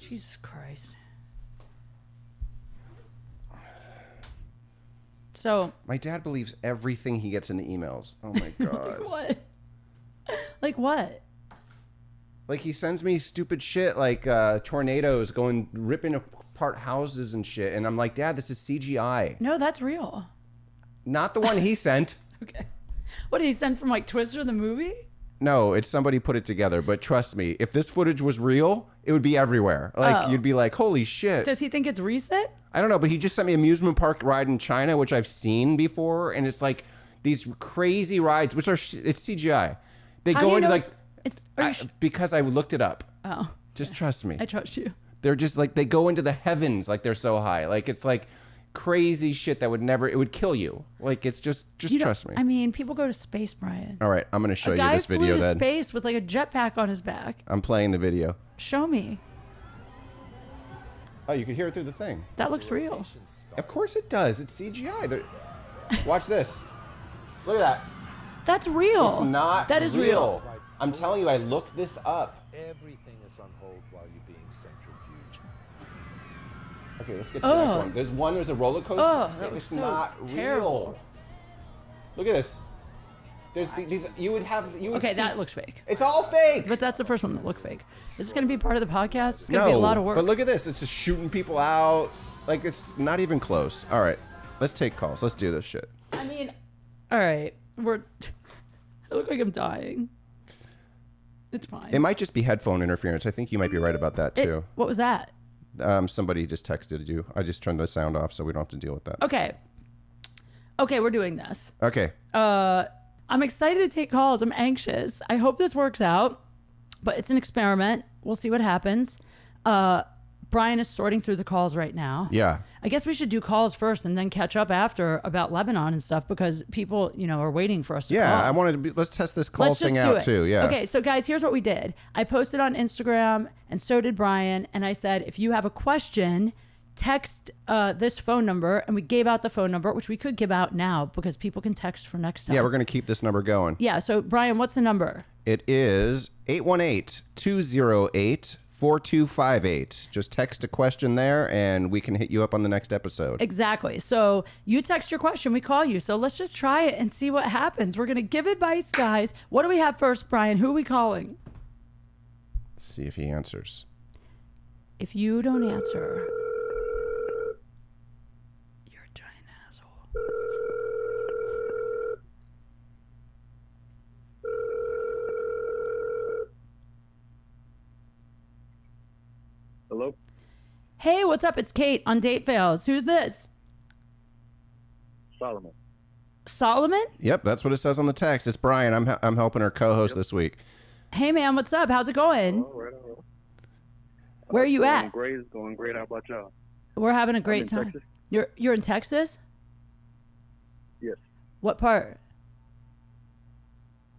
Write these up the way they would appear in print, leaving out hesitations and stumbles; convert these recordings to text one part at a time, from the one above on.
Jesus Christ. So my dad believes everything he gets in the emails. Oh my god. like what? Like what? Like he sends me stupid shit like tornadoes going ripping apart houses and shit, and I'm like, Dad, this is CGI. No, that's real. Not the one he sent. Okay. What did he send from like Twister the movie? No, it's somebody put it together. But trust me, if this footage was real, it would be everywhere. Like you'd be like, holy shit. Does he think it's recent? I don't know, but he just sent me amusement park ride in China, which I've seen before, and it's like these crazy rides, which are it's CGI. They How go do you into know like because I looked it up. Oh, just trust me. I trust you. They're just like they go into the heavens, like they're so high, like it's like crazy shit that would never it would kill you. Like it's just trust me. I mean, people go to space, Brian. All right, I'm gonna show you this video then. A guy flew to then. space with like a jetpack on his back. I'm playing the video. Show me. Oh, you can hear it through the thing. That looks real. Of course it does. It's CGI. Watch this. Look at that. That's real. It's not. That is real. I'm telling you, I looked this up. Everything is on hold while you're being centrifuged. Okay, let's get to the next one. There's a roller coaster. Oh, that was it's so not terrible. real. Look at this. There's these. You would Okay, see, that looks fake. It's all fake. But that's the first one that looked fake. Is this going to be part of the podcast? It's going to be a lot of work. But look at this. It's just shooting people out. Like, it's not even close. All right. Let's take calls. Let's do this shit. I mean, all right. I look like I'm dying. It's fine. It might just be headphone interference. I think you might be right about that, too. What was that? Somebody just texted you. I just turned the sound off so we don't have to deal with that. Okay, we're doing this. Okay. I'm excited to take calls. I'm anxious. I hope this works out, but it's an experiment. We'll see what happens. Brian is sorting through the calls right now. Yeah. I guess we should do calls first and then catch up after about Lebanon and stuff because people, are waiting for us to call. Yeah, I wanted to let's test this call thing out too. Yeah. Okay, so guys, here's what we did. I posted on Instagram and so did Brian. And I said, if you have a question, text this phone number. And we gave out the phone number, which we could give out now because people can text for next time. Yeah, we're going to keep this number going. Yeah, so Brian, what's the number? It is 818-208-4258. Just text a question there and we can hit you up on the next episode. Exactly. So you text your question, we call you. So let's just try it and see what happens. We're going to give advice, guys. What do we have first, Brian? Who are we calling? Let's see if he answers. If you don't answer, you're a giant asshole. Hello? Hey, what's up? It's Kate on Date Fails. Who's this? Solomon. Solomon? Yep, that's what it says on the text. It's Brian. I'm helping our co-host this week. Hey, man, what's up? How's it going? All right. Where are you at? It's going great. How about y'all? We're having a great in time. Texas. You're in Texas? Yes. What part?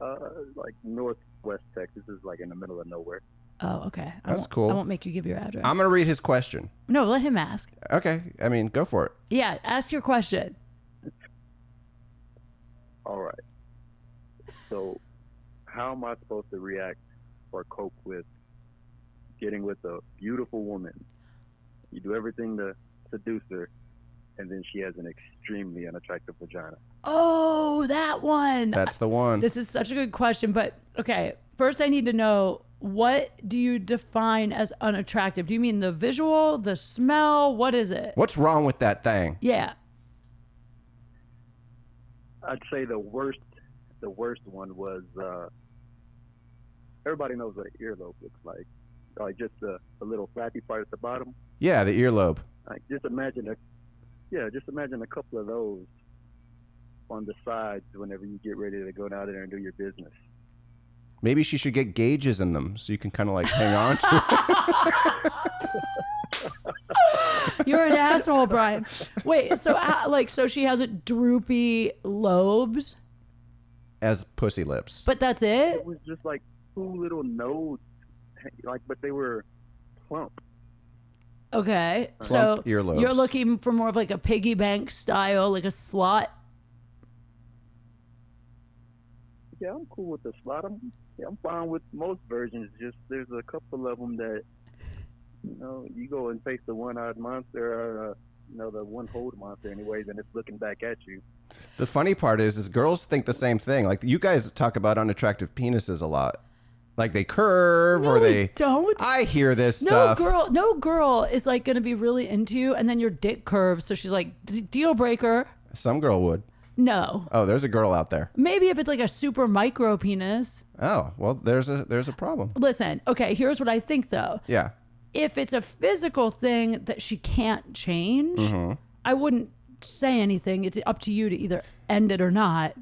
Like northwest Texas is like in the middle of nowhere. Oh, okay. That's cool. I won't make you give your address. I'm going to read his question. No, let him ask. Okay. I mean, go for it. Yeah, ask your question. All right. So, how am I supposed to react or cope with getting with a beautiful woman? You do everything to seduce her, and then she has an extremely unattractive vagina. Oh, that one. That's the one. This is such a good question, but okay. First, I need to know, what do you define as unattractive? Do you mean the visual, the smell? What is it? What's wrong with that thing? Yeah. I'd say the worst one was everybody knows what an earlobe looks like just a little flappy part at the bottom. Yeah, the earlobe. Like just imagine a couple of those on the sides whenever you get ready to go down there and do your business. Maybe she should get gauges in them so you can kind of like hang on to it. You're an asshole, Brian. Wait, so so she has a droopy lobes? As pussy lips. But that's it? It was just like two little nodes, but they were plump. Okay, Plump so earlobes. You're looking for more of like a piggy bank style, like a slot? Yeah, I'm cool with the slot. I'm fine with most versions. Just there's a couple of them that you go and face the one-eyed monster, or the one-holed monster, anyways, and it's looking back at you. The funny part is girls think the same thing. Like you guys talk about unattractive penises a lot. Like they curve No, or we they don't. I hear this No stuff. no girl is like going to be really into you, and then your dick curves. So she's like, deal breaker. Some girl would. No. Oh, there's a girl out there. Maybe if it's like a super micro penis. Oh, well, there's a problem. Listen, okay, here's what I think though. Yeah. If it's a physical thing that she can't change, Mm-hmm. I wouldn't say anything. It's up to you to either end it or not.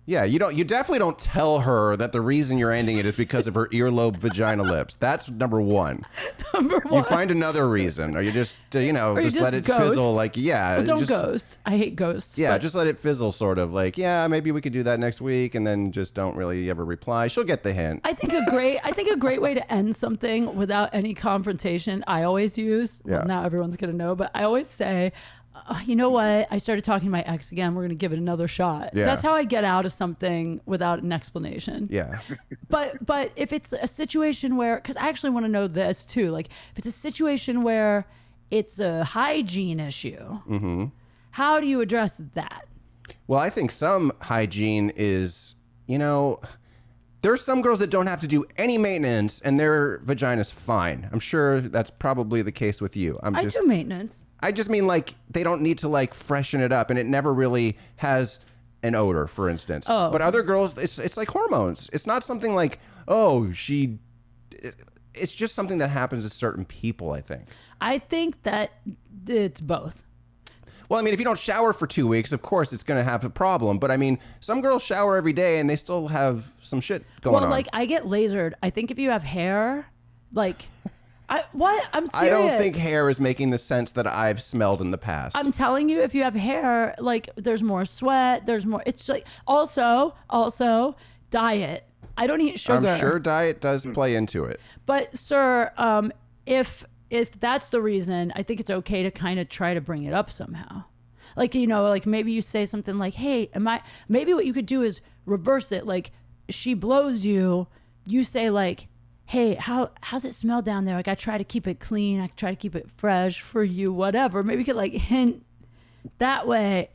Yeah, you definitely don't tell her that the reason you're ending it is because of her earlobe vagina lips. That's number one. Number one. You find another reason, or you just you just let it ghost. fizzle. Like, yeah, Well, don't just, ghost. I hate ghosts. Yeah, but just let it fizzle, sort of like, yeah, maybe we could do that next week, and then just don't really ever reply. She'll get the hint. I think a great way to end something without any confrontation. I always use. Well, Yeah. now everyone's gonna know, but I always say, you know what? I started talking to my ex again. We're gonna give it another shot. Yeah. That's how I get out of something without an explanation. Yeah. But if it's a situation where, because I actually want to know this too, like if it's a situation where it's a hygiene issue, how do you address that? Well, I think some hygiene is, there's some girls that don't have to do any maintenance and their vagina's fine. I'm sure that's probably the case with you. I do maintenance. I just mean like they don't need to like freshen it up, and it never really has an odor, for instance. Oh. But other girls, it's like hormones. It's not something like, it's just something that happens to certain people, I think. I think that it's both. Well, I mean, if you don't shower for 2 weeks, of course it's going to have a problem. But I mean, some girls shower every day and they still have some shit going on. Well, like I get lasered. I think if you have hair, like, I'm serious. I don't think hair is making the sense that I've smelled in the past. I'm telling you, if you have hair, like there's more sweat, there's more. It's like also diet. I don't eat sugar. I'm sure diet does play into it. But sir, if that's the reason, I think it's okay to kind of try to bring it up somehow. Like, like maybe you say something like, hey, maybe what you could do is reverse it. Like she blows you, you say like, hey, how's it smell down there? Like I try to keep it clean. I try to keep it fresh for you, whatever. Maybe you could like hint that way.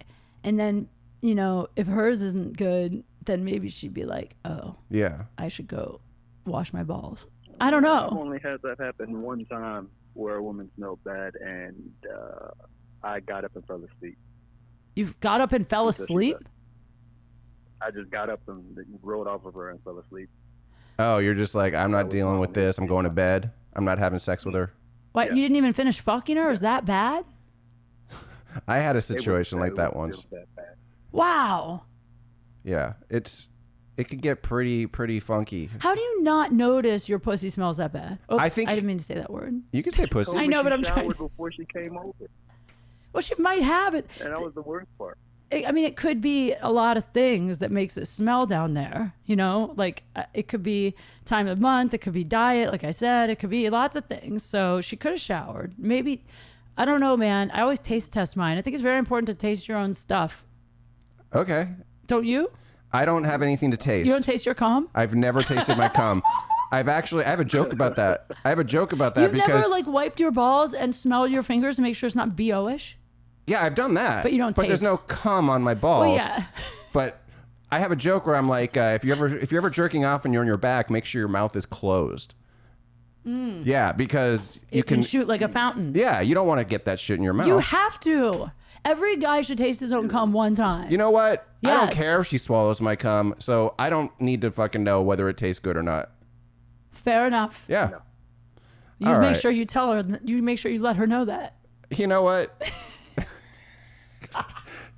And then, if hers isn't good, then maybe she'd be like, oh, Yeah. I should go wash my balls. I don't know. I've only had that happen one time where a woman smelled bad, and I got up and fell asleep. You got up and fell That's what she asleep? said. I just got up and rolled off of her and fell asleep. Oh, you're just like, I'm not was dealing my with only this. I'm going to bed. I'm not having sex with her. What? Yeah. You didn't even finish fucking her? Is that bad? I had a It situation was- like that it was once. that bad. Wow. Yeah. It could get pretty funky. How do you not notice your pussy smells that bad? Oops, I think- I didn't mean to say that word. You could say pussy. I know, She but I'm trying- showered before she came over, Well, she might have it. and that was the worst part. I mean, it could be a lot of things that makes it smell down there. Like it could be time of month. It could be diet. Like I said, it could be lots of things. So she could have showered. Maybe, I don't know, man. I always taste test mine. I think it's very important to taste your own stuff. Okay. Don't you? I don't have anything to taste. You don't taste your cum? I've never tasted my cum. I have a joke about that. You've because never like wiped your balls and smelled your fingers to make sure it's not BO-ish? yeah, I've done that. But you don't But there's taste. no cum on my balls. Well, yeah. But I have a joke where I'm like, if you're ever jerking off and you're on your back, make sure your mouth is closed. Yeah, because you It can shoot like a fountain. Yeah, you don't want to get that shit in your mouth. You have to. Every guy should taste his own cum one time. You know what? I don't Yes. care if she swallows my cum, so I don't need to fucking know whether it tastes good or not. Fair enough. Yeah. You All make right. sure you tell her. You make sure you let her know that. You know what?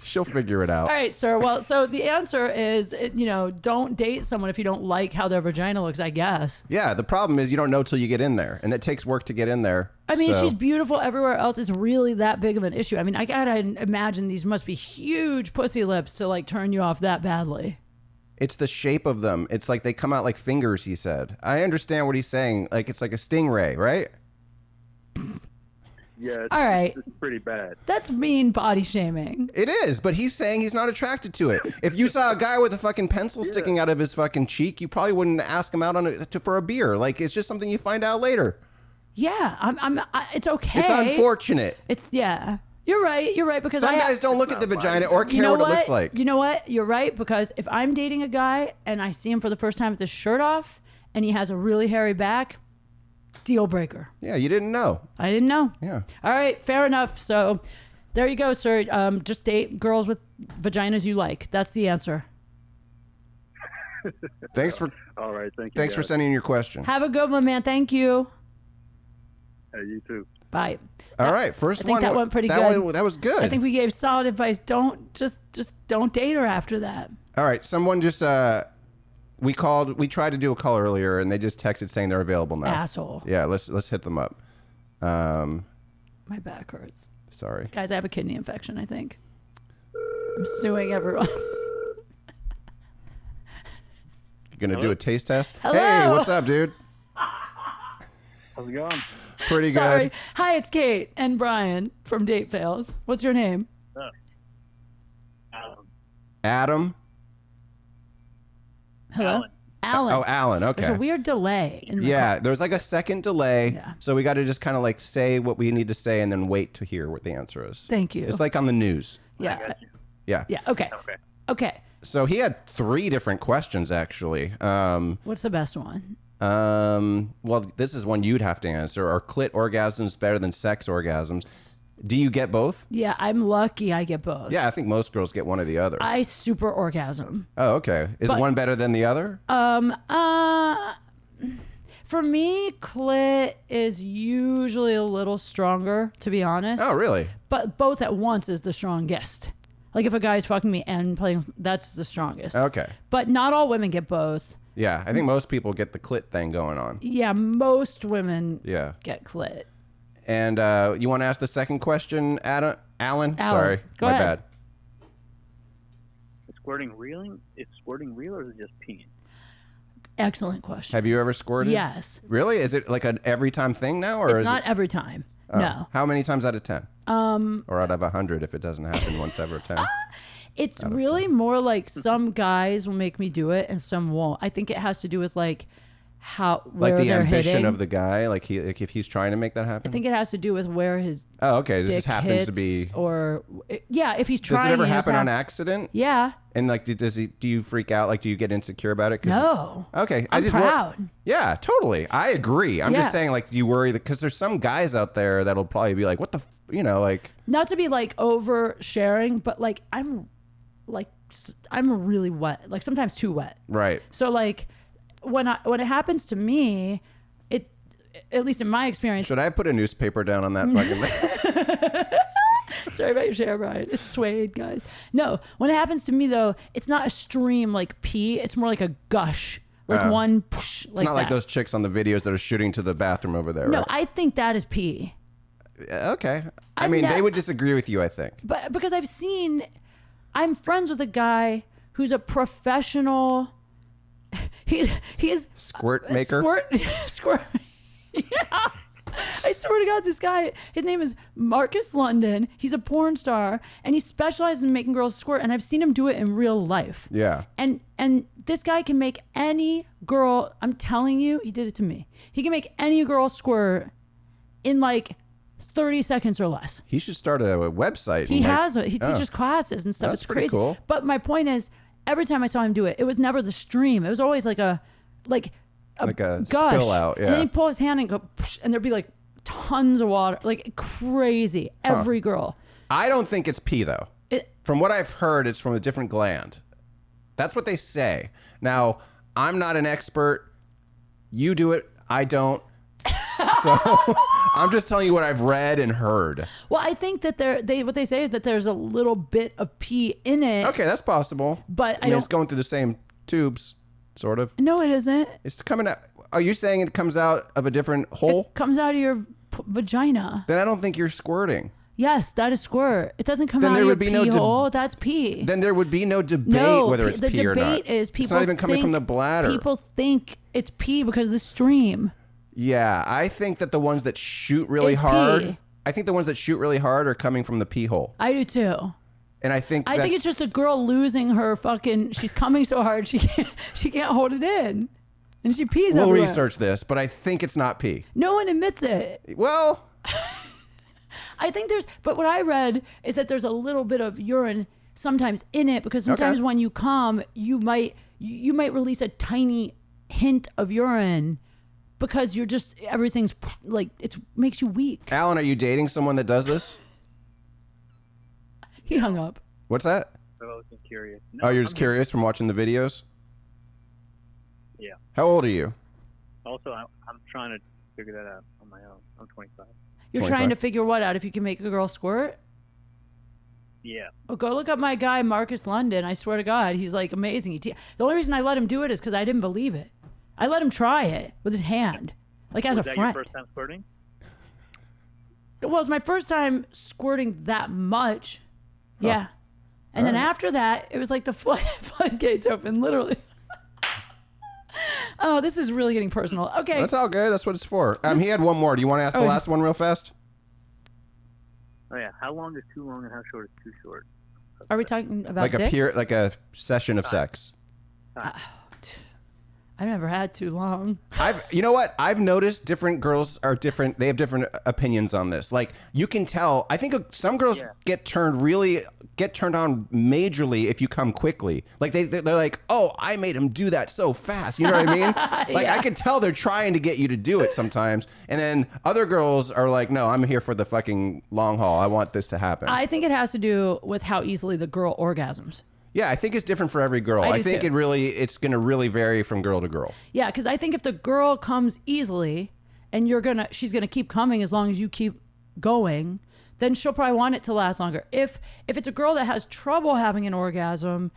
She'll figure it out. All right, sir. Well, so the answer is, don't date someone if you don't like how their vagina looks, I guess. Yeah, the problem is you don't know till you get in there, and it takes work to get in there. I mean, so- she's beautiful everywhere else. It's really that big of an issue. I mean, I gotta imagine these must be huge pussy lips to like turn you off that badly. It's the shape of them. It's like they come out like fingers, he said. I understand what he's saying. Like it's like a stingray, right? Yeah, All right. it's pretty bad. That's mean body shaming. It is, but he's saying he's not attracted to it. If you saw a guy with a fucking pencil sticking out of his fucking cheek, you probably wouldn't ask him out for a beer. Like it's just something you find out later. It's okay. It's unfortunate. Yeah. You're right because Some guys don't look at the vagina or care what it looks like. You know what? You're right because if I'm dating a guy and I see him for the first time with his shirt off and he has a really hairy back, deal breaker. Yeah, you didn't know. I didn't know. Yeah. All right, fair enough. So there you go, sir. Just date girls with vaginas you like. That's the answer. Thanks for All right, thank you. thanks for guys. sending in your question. Have a good one, man. Thank you. Hey, you too. Bye. All right, first I think one. that went pretty good. That was good. I think we gave solid advice. Don't just don't date her after that. All right, someone just we tried to do a call earlier and they just texted saying they're available now. Asshole. Yeah, let's hit them up. My back hurts. Sorry. Guys, I have a kidney infection, I think. I'm suing everyone. You gonna do a taste test? Hello? Hey, what's up, dude? How's it going? Pretty Sorry. good. Hi, it's Kate and Brian from Date Fails. What's your name? Adam. Hello? Alan. Oh, Alan. Okay. There's a weird delay. In the Yeah, there's like a second delay, Yeah. so we got to just kind of like say what we need to say and then wait to hear what the answer is. Thank you. It's like on the news. Yeah. Yeah. Yeah. Okay. Okay. So he had 3 different questions actually. What's the best one? Well, this is one you'd have to answer. Are clit orgasms better than sex orgasms? Do you get both? Yeah, I'm lucky I get both. Yeah, I think most girls get one or the other. I super orgasm. Oh, okay. Is But- one better than the other? For me, clit is usually a little stronger, to be honest. Oh, really? But both at once is the strongest. Like if a guy's fucking me and playing, that's the strongest. Okay. But not all women get both. Yeah, I think most people get the clit thing going on. Yeah, most women Yeah. get clit. And you want to ask the second question, Alan? Sorry, Go my ahead. bad. Is squirting real? Is squirting real or is it just peeing? Excellent question. Have you ever squirted? Yes. Really? Is it like an every time thing now, or It's is not it? every time. Oh. No. How many times out of 10? Or out of 100 if it doesn't happen once ever 10? It's really more like some guys will make me do it and some won't. I think it has to do with like where Like the they're ambition hitting. of the guy, like if he's trying to make that happen. I think it has to do with where his Oh, okay. This dick just happens hits to be. or yeah, if he's Does trying. it ever he has happen to on have- accident? Yeah. And like, do you freak out? Like, do you get insecure about it? 'Cause- No. Okay. I'm proud. Yeah, totally. I agree. I'm Yeah. just saying, like, do you worry because there's some guys out there that'll probably be like, what the, like. Not to be like oversharing, but like I'm really wet. Like sometimes too wet. Right. So like when it happens to me, it at least in my experience. Should I put a newspaper down on that fucking thing? Sorry about your share, Brian. It's suede, guys. No, when it happens to me though, it's not a stream like pee. It's more like a gush, like one. Psh, It's like not like that. those chicks on the videos that are shooting to the bathroom over there, No, right? I think that is pee. Okay. I I'm mean, not- they would disagree with you, I think. But because I'm friends with a guy who's a professional. He's Squirt maker? Squirt. Yeah. I swear to God, this guy, his name is Marcus London. He's a porn star and he specializes in making girls squirt. And I've seen him do it in real life. Yeah. And this guy can make any girl, I'm telling you, he did it to me. He can make any girl squirt in like 30 seconds or less. He should start a website. He and, he teaches classes and stuff. That's It's pretty crazy. cool. But my point is, every time I saw him do it, it was never the stream. It was always like a Like a gush. spill out, And then yeah. he'd pull his hand and go, psh, and there'd be like tons of water, like crazy. Every girl. I don't think it's pee, though. From what I've heard, it's from a different gland. That's what they say. Now, I'm not an expert. You do it. I don't. So I'm just telling you what I've read and heard. Well, I think that what they say is that there's a little bit of pee in it. Okay, that's possible. But I mean, don't- it's going through the same tubes, sort of. No, it isn't. It's coming out. Are you saying it comes out of a different hole? It comes out of your vagina. Then I don't think you're squirting. Yes, that is squirt. It doesn't come Then out there of your would be pee no hole. That's pee. Then there would be no debate No, whether it's the pee or not. debate is people It's not even coming from the think- bladder. People think it's pee because of the stream. Yeah, I think that the ones that shoot really It's hard. pee. I think the ones that shoot really hard are coming from the pee hole, I do too. and I think I think it's just a girl losing her fucking. She's coming so hard she can't hold it in. And she pees We'll everywhere. research this, but I think it's not pee. No one admits it. Well, I think but what I read is that there's a little bit of urine sometimes in it because sometimes when you come, you might release a tiny hint of urine because you're just, everything's like, it makes you weak. Alan, are you dating someone that does this? He hung up. What's that? I was just curious. Oh, you're just curious from watching the videos? Yeah. How old are you? Also, I'm trying to figure that out on my own. I'm 25. You're 25? trying to figure what out? If you can make a girl squirt? Yeah. Oh, go look up my guy, Marcus London. I swear to God, he's like amazing. The only reason I let him do it is because I didn't believe it. I let him try it with his hand, like as Was a that friend. your first time squirting? Well, it's my first time squirting that much. Yeah. And then after that, it was like the floodgates open, literally. Oh, this is really getting personal. Okay. That's all good. That's what it's for. He had one more. Do you want to ask the last one real fast? Oh yeah. How long is too long and how short is too short? Are we talking about Like dicks? like a session of sex. I've never had too long. You know what? I've noticed different girls are different. They have different opinions on this. Like you can tell. I think some girls get turned on majorly if you come quickly. Like they're like, oh, I made him do that so fast. You know what I mean? Like I can tell they're trying to get you to do it sometimes. And then other girls are like, no, I'm here for the fucking long haul. I want this to happen. I think it has to do with how easily the girl orgasms. Yeah, I think it's different for every girl. I think too. it's going to really vary from girl to girl. Yeah, because I think if the girl comes easily and she's gonna keep coming as long as you keep going, then she'll probably want it to last longer. If it's a girl that has trouble having an orgasm,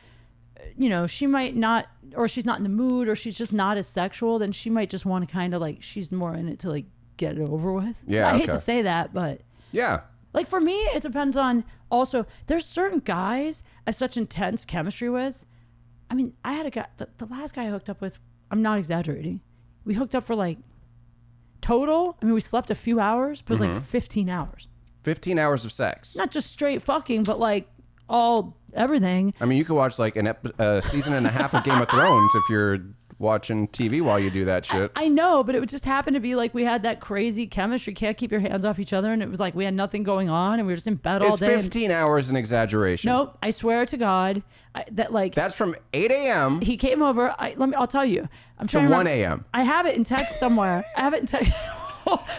you know, she might not, or she's not in the mood, or she's just not as sexual, then she might just want to kind of like, she's more in it to like get it over with. Yeah, I hate to say that, but yeah. like for me, it depends on also, there's certain guys I have such intense chemistry with. I mean, I had a guy, the last guy I hooked up with, I'm not exaggerating. We hooked up for like total, I mean, we slept a few hours, but it was like 15 hours. 15 hours of sex. Not just straight fucking, but like everything. I mean, you could watch like a season and a half of Game of Thrones if you're watching TV while you do that shit. I know, but it would just happen to be like we had that crazy chemistry. Can't keep your hands off each other, and it was like we had nothing going on, and we were just in bed all Is day. 15 hours an exaggeration? Nope, I swear to God, That's from 8 a.m. he came over. I'll tell you. I'm to trying to 1 remember. a.m. I have it in text somewhere. I have it in text.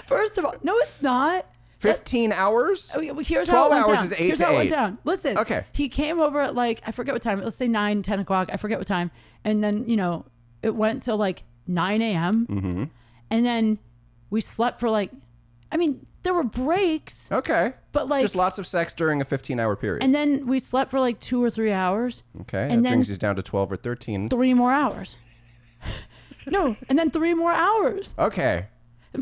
First of all, no, it's not. 15 hours? Oh, here's 12 how it went hours down. is 8 Here's to how it 8. went down. Listen. Okay. He came over at like, I forget what time. Let's say 9, 10 o'clock. I forget what time. And then, you know, it went till like 9 a.m. Mm-hmm. And then we slept for like, I mean, there were breaks. Okay. But like. Just lots of sex during a 15-hour period. And then we slept for like 2 or 3 hours. Okay. And that then brings us down to 12 or 13. 3 more hours. No. And then 3 more hours. Okay.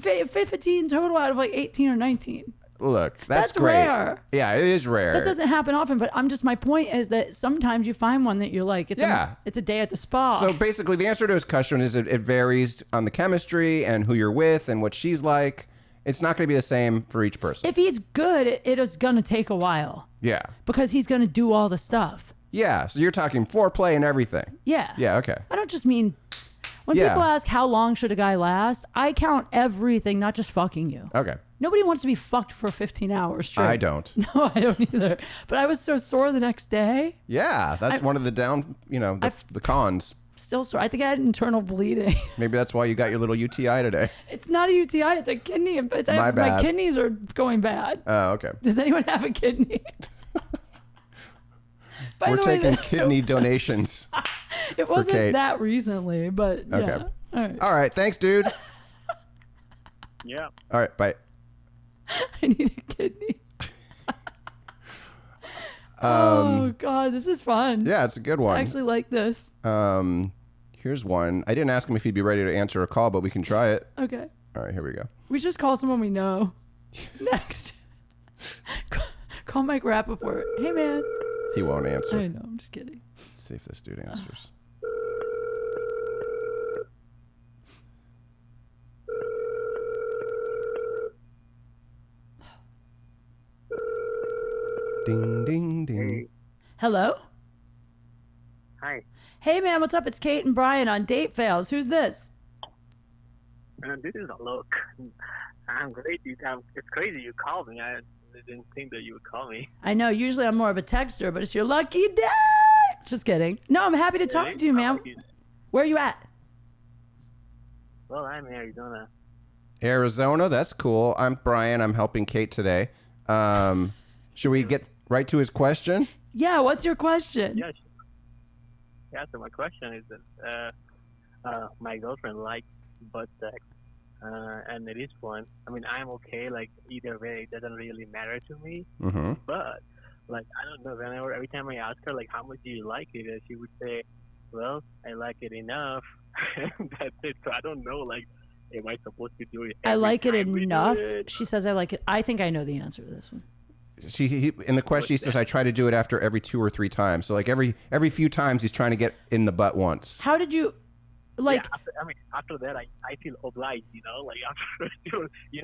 15 total out of like 18 or 19. Look, that's great. Rare. Yeah, it is rare. That doesn't happen often, but my point is that sometimes you find one that you're like, it's a day at the spa. So basically, the answer to his question is it varies on the chemistry and who you're with and what she's like. It's not going to be the same for each person. If he's good, it is going to take a while. Yeah. Because he's going to do all the stuff. Yeah, so you're talking foreplay and everything. Yeah. Yeah, okay. I don't just mean... When people ask how long should a guy last, I count everything, not just fucking you. Okay. Nobody wants to be fucked for 15 hours straight. I don't. No, I don't either. But I was so sore the next day. Yeah, that's one of the the cons. Still sore. I think I had internal bleeding. Maybe that's why you got your little UTI today. It's not a UTI. It's a kidney. My bad. My kidneys are going bad. Oh, okay. Does anyone have a kidney? By We're the way, taking kidney donations. It wasn't Kate. that recently, but yeah. Okay. All right. All right. Thanks, dude. Yeah. All right. Bye. I need a kidney. Oh God, this is fun. Yeah, it's a good one. I actually like this. Here's one. I didn't ask him if he'd be ready to answer a call, but we can try it. Okay. All right. Here we go. We just call someone we know. Next. Call Mike Rappaport. Hey man. He won't answer. I know. I'm just kidding. Let's see if this dude answers. Ding, ding, ding. Hello. Hi. Hey man, what's up? It's Kate and Brian on Date Fails. Who's this? This is a look. I'm great. It's crazy you called me. I didn't think that you would call me. I know. Usually I'm more of a texter, but it's your lucky day. Just kidding. No, I'm happy to talk to you, man. Where are you at? Well, I'm in Arizona. Arizona, that's cool. I'm Brian. I'm helping Kate today. Should we get right to his question? Yeah, what's your question? Yeah. Yeah. So my question is that my girlfriend likes butt sex, and it is fun. I mean, I'm okay. Like either way, it doesn't really matter to me. Mm-hmm. But like I don't know. Every time I ask her like how much do you like it, she would say, "Well, I like it enough." That's it. So I don't know. Like, am I supposed to do it? I like it time we do enough. it? She says I like it. I think I know the answer to this one. In the question, he says, I try to do it after every 2 or 3 times. So like every few times he's trying to get in the butt once. How did you, like? Yeah, after that, I feel obliged. Like after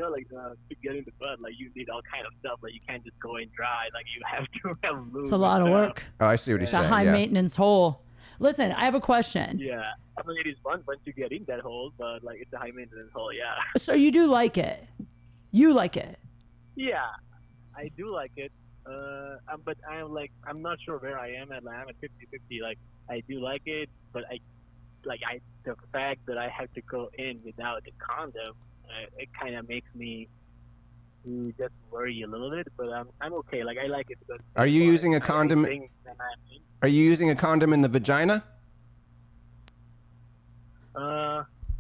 like to get in the butt, like you need all kind of stuff. Like you can't just go in dry. Like you have to have lube. It's a lot of work. Oh, I see what he's It's a saying. high Yeah. maintenance hole. Listen, I have a question. Yeah, I mean it is fun once you get in that hole, but like it's a high maintenance hole. Yeah. So you do like it? You like it? Yeah, I do like it. But I'm not sure where I am at. Like, I'm at 50-50. Like I do like it, but the fact that I have to go in without the condom, it kind of makes me just worry a little bit. But I'm okay. Like I like it because. Are you using a condom? Are you using a condom in the vagina?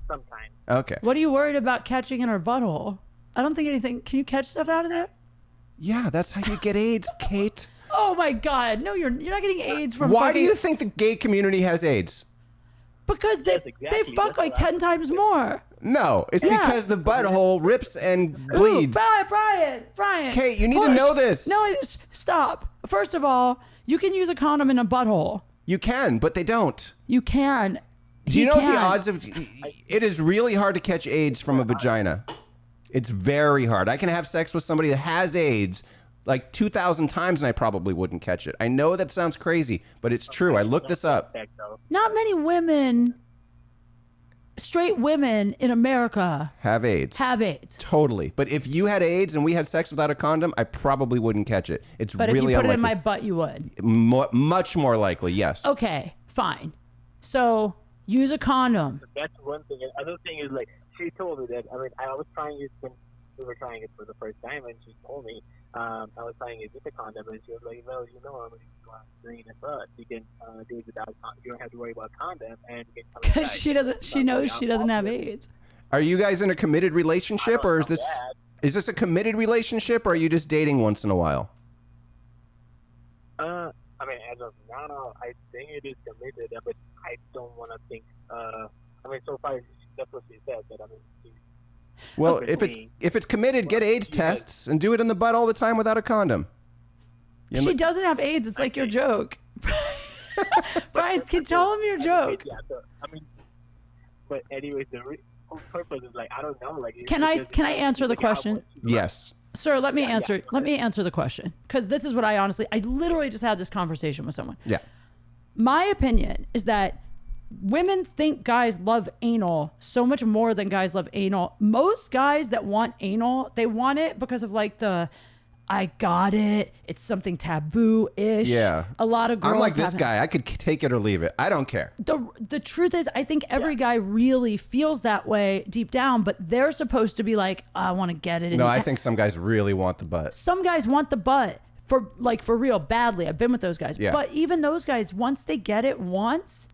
Sometimes. Okay. What are you worried about catching in her butthole? I don't think anything. Can you catch stuff out of there? Yeah, that's how you get AIDS, Kate. Oh my God! No, you're not getting AIDS from. Why do fucking, you think the gay community has AIDS? Because they Yes, exactly. they fuck like 10 times more. No, it's Yeah. because the butthole rips and bleeds. Ooh, Brian. Kate, you need to Push. know this. No, stop. First of all, you can use a condom in a butthole. You can, but they don't. You can. Do you know what the odds of it is really hard to catch AIDS from a vagina? It's very hard. I can have sex with somebody that has AIDS like 2,000 times and I probably wouldn't catch it. I know that sounds crazy, but it's true. I looked this up. Not many women, straight women in America Have AIDS. have AIDS. Totally. But if you had AIDS and we had sex without a condom, I probably wouldn't catch it. It's But really if you put unlikely. it in my butt, you would. Much more likely, yes. Okay, fine. So use a condom. That's one thing. Another thing is like she told me that. I mean, I was trying it when we were trying it for the first time, and she told me I was trying it with a condom, and she was like, "Well, I'm going to drain it, but you can do it without. You don't have to worry about condom, and you can." Because she doesn't. She knows she doesn't have AIDS. Are you guys in a committed relationship, or is this a committed relationship, or are you just dating once in a while? I mean, as of now, I think it is committed, but I don't want to think. I mean, so far that's what she said. But I mean, Well, if it's committed, get AIDS tests and do it in the butt all the time without a condom. She doesn't have AIDS. It's like your joke. Brian, can tell him your joke. Yeah, so, I mean, but anyways, the whole purpose is like I don't know. Like, Can I answer the question? Yes. Sir, let me answer. Let me answer the question because this is what I literally just had this conversation with someone. Yeah. My opinion is that women think guys love anal so much more than guys love anal. Most guys that want anal, they want it because of like I got it. It's something taboo-ish. Yeah. A lot of girls I'm like this have it. guy. I could take it or leave it. I don't care. The truth is, I think every guy really feels that way deep down, but they're supposed to be like, I want to get it. In No, the I think some guys really want the butt. Some guys want the butt for real badly. I've been with those guys. Yeah. But even those guys, once they get it once,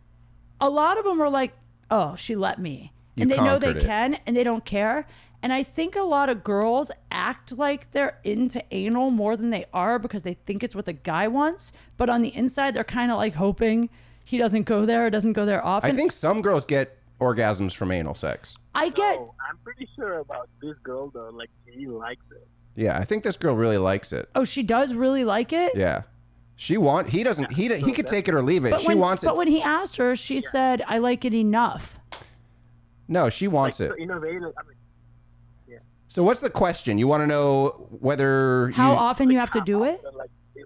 a lot of them are like, oh, she let me. And they know they conquered it. can and they don't care. And I think a lot of girls act like they're into anal more than they are because they think it's what the guy wants. But on the inside, they're kind of like hoping he doesn't go there or doesn't go there often. I think some girls get orgasms from anal sex. I get... No, I'm pretty sure about this girl though. Like she likes it. Yeah, I think this girl really likes it. Oh, she does really like it? Yeah. He doesn't, he could take it or leave it. She wants it. But when he asked her, she said, I like it enough. No, she wants it. So in a way, like, I mean, So what's the question? You want to know whether How often you have to do it? Like, is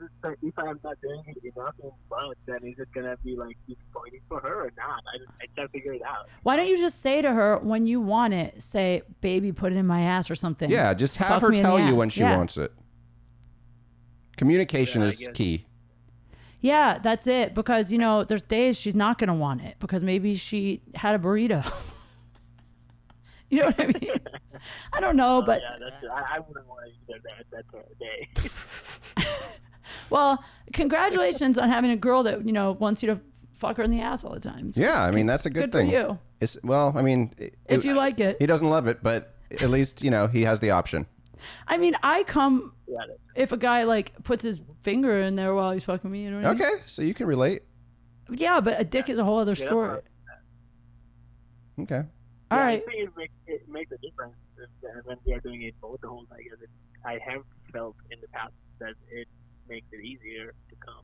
it if I'm not doing it enough in front, then is it gonna be like disappointing for her or not? I can't figure it out. Why don't you just say to her when you want it, say, baby, put it in my ass or something. Yeah, just have Fuck her me in the tell you ass. when she Yeah. wants it. Communication Yeah, I is guess. key. Yeah, that's it. Because, you know, there's days she's not going to want it because maybe she had a burrito. You know what I mean? I don't know, but Yeah, that's I wouldn't want to either that day. well, congratulations on having a girl that, you know, wants you to fuck her in the ass all the time. It's Yeah, I mean, that's a good good thing. for you. It's, well, I mean, If you like it. he doesn't love it, but at least, you know, he has the option. I mean, I come Yeah, if a guy like puts his finger in there while he's fucking me, you know what I mean? Okay, so you can relate. Yeah, but a dick is a whole other story. Okay. All yeah, right. I think it makes a difference when we are doing it both the whole time. I have felt in the past that it makes it easier to come.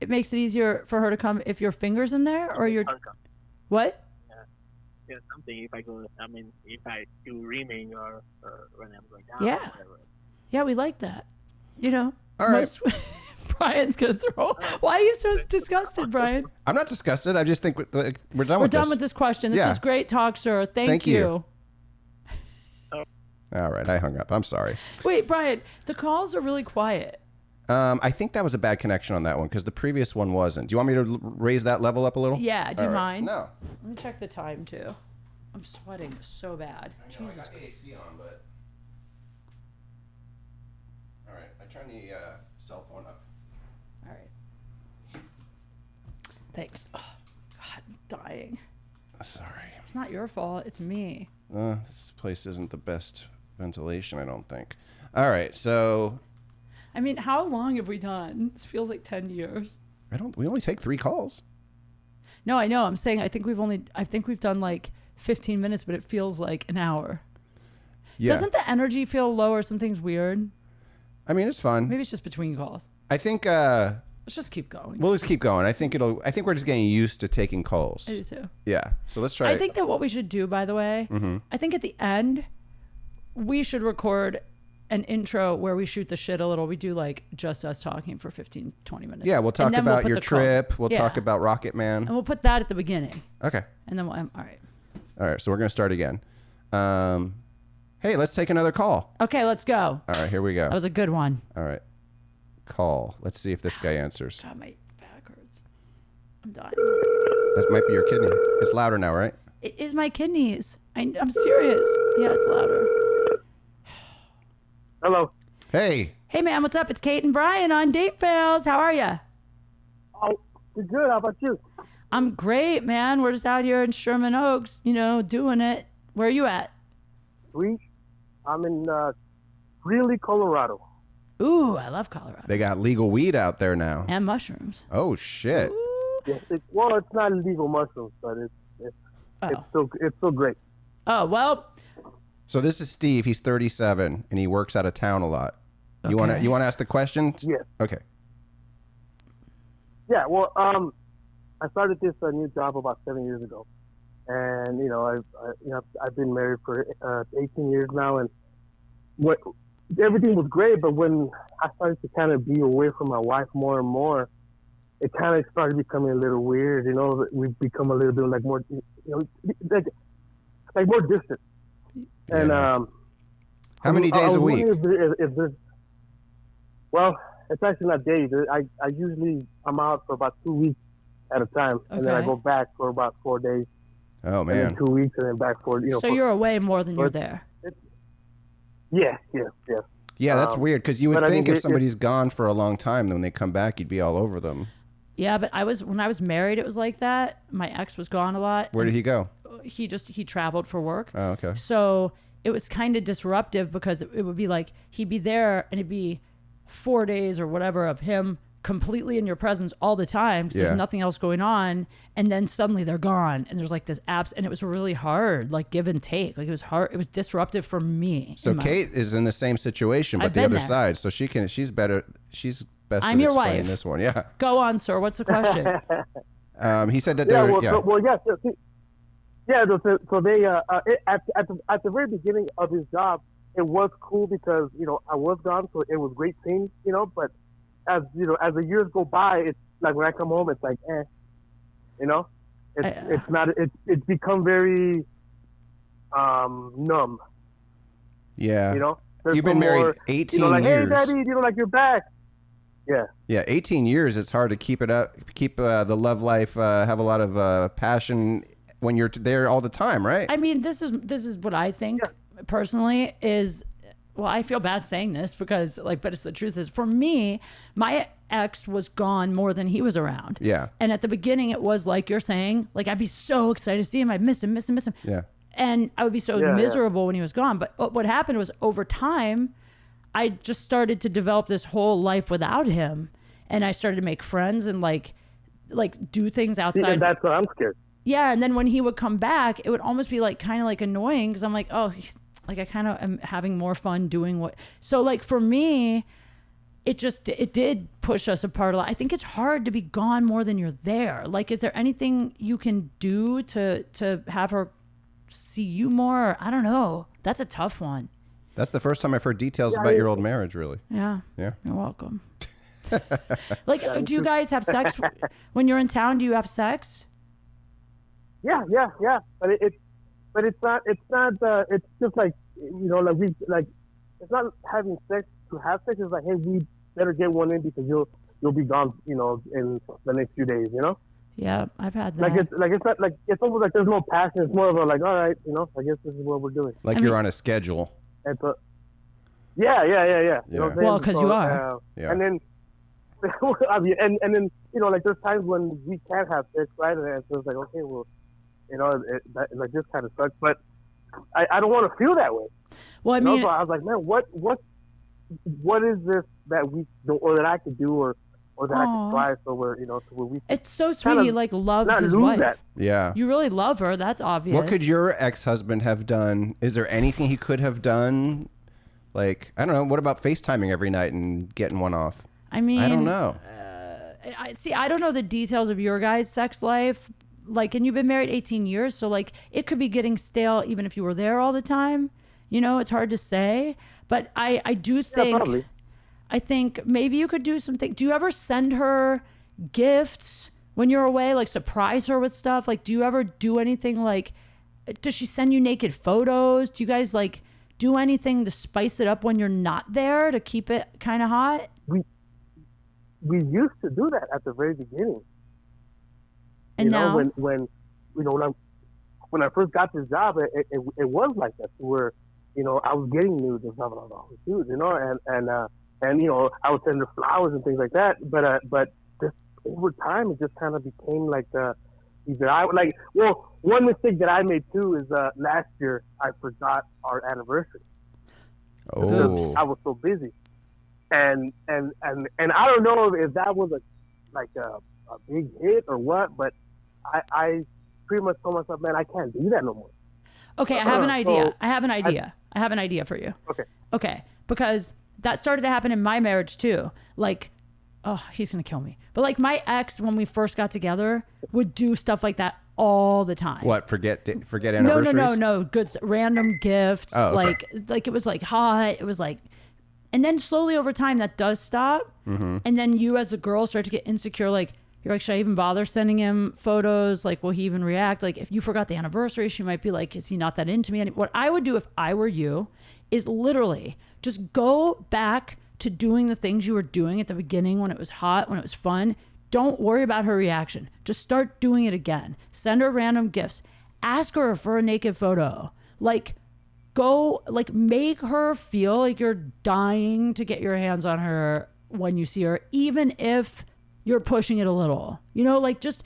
It makes it easier for her to come if your finger's in there or your Her come. what? Yeah, something if I go. I mean, if I do reaming or when I'm going down. Yeah. Or whatever. Yeah, we like that. You know. All right. most- Brian's gonna throw. Why are you so disgusted, Brian? I'm not disgusted. I just think we're done We're with done this. with this question. This Yeah. was great talk, sir. Thank Thank you. you. All right, I hung up. I'm sorry. Wait, Brian, the calls are really quiet. I think that was a bad connection on that one because the previous one wasn't. Do you want me to raise that level up a little? Yeah, do you All right. mind? No. Let me check the time too. I'm sweating so bad. Jesus. AC on, but. All right, I turned the cell phone up. All right. Thanks. Oh, God, I'm dying. Sorry. It's not your fault. It's me. This place isn't the best ventilation, I don't think. All right, so I mean, how long have we done? This feels like 10 years. we only take 3 calls. No, I know. I'm saying I think we've done like 15 minutes, but it feels like an hour. Yeah. Doesn't the energy feel low or something's weird? I mean, it's fun. Maybe it's just between calls. I think Let's just keep going. we'll just keep going. I think we're just getting used to taking calls. I do too. Yeah. So let's try I think that what we should do, by the way, I think at the end, we should record an intro where we shoot the shit a little. We do like just us talking for 15, 20 minutes. Yeah, we'll talk And then about put your the call- trip. We'll Yeah. talk about Rocket Man. And we'll put that at the beginning. Okay. And then we'll, all right. All right, so we're going to start again. Hey, let's take another call. Okay, let's go. All right, here we go. That was a good one. All right. Call. Let's see if this guy answers. God, my back hurts. I'm dying. That might be your kidney. It's louder now, right? It is my kidneys. I'm serious. Yeah, it's louder. Hello. Hey. Hey, man, what's up? It's Kate and Brian on Date Fails. How are you? Oh, good. How about you? I'm great, man. We're just out here in Sherman Oaks, you know, doing it. Where are you at? Sweet. I'm in Greeley, Colorado. Ooh, I love Colorado. They got legal weed out there now. And mushrooms. Oh, shit. Yes, it's not illegal mushrooms, but Oh. it's still great. Oh, well, So this is Steve. He's 37, and he works out of town a lot. You want to Okay. ask the question? Yes. Okay. Yeah. Well, I started this new job about 7 years ago, and I've been married for 18 years now, and everything was great, but when I started to kind of be away from my wife more and more, it kind of started becoming a little weird. You know, we've become a little bit like more, like more distant. And Yeah. How many days a week? If there's, well, it's actually not days. I'm out for about 2 weeks at a time, and then I Okay. go back for about 4 days, Oh, and man. then 2 weeks, and then back for so you're away more than you're there. Yeah. Yeah, that's weird because you would but I think mean, if somebody's gone for a long time, then when they come back, you'd be all over them. Yeah, but when I was married, it was like that. My ex was gone a lot. Where did he go? He traveled for work. Oh, okay. So it was kind of disruptive because it would be like he'd be there and it'd be 4 days or whatever of him completely in your presence all the time because Yeah. there's nothing else going on, and then suddenly they're gone and there's like this apps, and it was really hard, like give and take. Like it was hard. It was disruptive for me. So Kate is in the same situation, but I've the been other there. side. So she's better. She's best I'm to your explain wife. this one. Yeah. Go on, sir. What's the question? He said that Yeah. they're. Well, Yeah. So they at the very beginning of his job, it was cool because I was gone, so it was great seeing, but as as the years go by, it's like when I come home, it's like, you know, it's not, it's become very numb. Yeah. You know, there's You've been no married more, 18 like, years. hey, Daddy, like you're back. Yeah. Yeah, 18 years. It's hard to keep it up, keep the love life, have a lot of passion when you're there all the time, right? I mean, this is what I think personally is. Well, I feel bad saying this because, like, but it's the truth is, for me, my ex was gone more than he was around. Yeah. And at the beginning, it was like you're saying, like, I'd be so excited to see him. I'd miss him. Yeah. And I would be so miserable when he was gone. But what happened was over time, I just started to develop this whole life without him. And I started to make friends and like do things outside. And that's what I'm scared. Yeah. And then when he would come back, it would almost be like kind of like annoying because I'm like, oh, he's like, I kind of am having more fun doing what. So like for me, it did push us apart a lot. I think it's hard to be gone more than you're there. Like, is there anything you can do to have her see you more? I don't know. That's a tough one. That's the first time I've heard details about your old marriage, really. Yeah. Yeah. You're welcome. Like, do you guys have sex when you're in town? Do you have sex? Yeah. But it's not. It's just like like it's not having sex to have sex. It's like, hey, we better get one in because you'll be gone, in the next few days, Yeah, I've had that. It's not like it's almost like there's no passion. It's more of a like, all right, I guess this is what we're doing. Like you're on a schedule. And so, yeah. You know what I'm saying? Well, because you are. Yeah. And then, I mean, and then like there's times when we can't have sex, right? And so it's like, okay, well, like this kind of sucks, but I don't want to feel that way. Well, I mean, so I was like, man, what is this that we do, or that I could do, or that I could try, so we're to where we. It's so sweet. He like loves his wife. That. Yeah. You really love her. That's obvious. What could your ex-husband have done? Is there anything he could have done? Like, I don't know. What about FaceTiming every night and getting one off? I mean, I don't know. I don't know the details of your guys' sex life. Like, and you've been married 18 years, so like it could be getting stale even if you were there all the time. It's hard to say, but I do think. Yeah, I think maybe you could do something. Do you ever send her gifts when you're away? Like surprise her with stuff? Like, do you ever do anything like, does she send you naked photos? Do you guys like do anything to spice it up when you're not there to keep it kind of hot? We used to do that at the very beginning. And now? When I first got this job, it was like that where, I was getting nudes and stuff, and I was like, oh, dude, and I would send her flowers and things like that. But just over time, it just kind of became like one mistake that I made too is last year I forgot our anniversary. Oh. I was so busy, and I don't know if that was a big hit or what, but I pretty much told myself, man, I can't do that no more. Okay, I have an idea. I have an idea for you. Okay, because that started to happen in my marriage too. Like, oh, he's gonna kill me. But like my ex, when we first got together, would do stuff like that all the time. What? Forget anniversaries? No. Good random gifts. Oh, okay. Like it was like hot. It was like, and then slowly over time that does stop. Mm-hmm. And then you as a girl start to get insecure. Like you're like, should I even bother sending him photos? Like, will he even react? Like if you forgot the anniversary, she might be like, is he not that into me? And what I would do if I were you is literally just go back to doing the things you were doing at the beginning when it was hot, when it was fun. Don't worry about her reaction. Just start doing it again. Send her random gifts. Ask her for a naked photo. Like, go, like, make her feel like you're dying to get your hands on her when you see her, even if you're pushing it a little. Like, just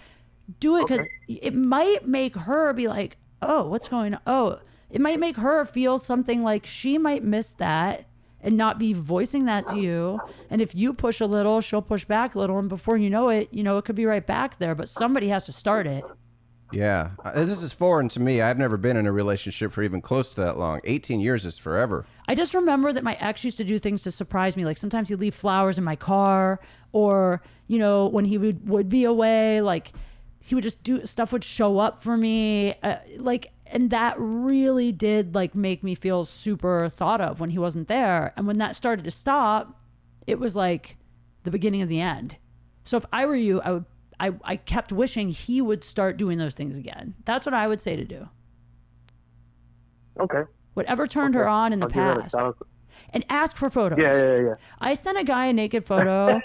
do it because it might make her be like, oh, what's going on? Oh, it might make her feel something like she might miss that and not be voicing that to you. And if you push a little, she'll push back a little. And before you know it, it could be right back there. But somebody has to start it. Yeah. This is foreign to me. I've never been in a relationship for even close to that long. 18 years is forever. I just remember that my ex used to do things to surprise me. Like sometimes he'd leave flowers in my car or, when he would be away, like he would just do stuff would show up for me. And that really did like make me feel super thought of when he wasn't there. And when that started to stop, it was like, the beginning of the end. So if I were you, I kept wishing he would start doing those things again. That's what I would say to do. Okay. Whatever turned her on in the I'll give that a past. shot. And ask for photos. Yeah. I sent a guy a naked photo.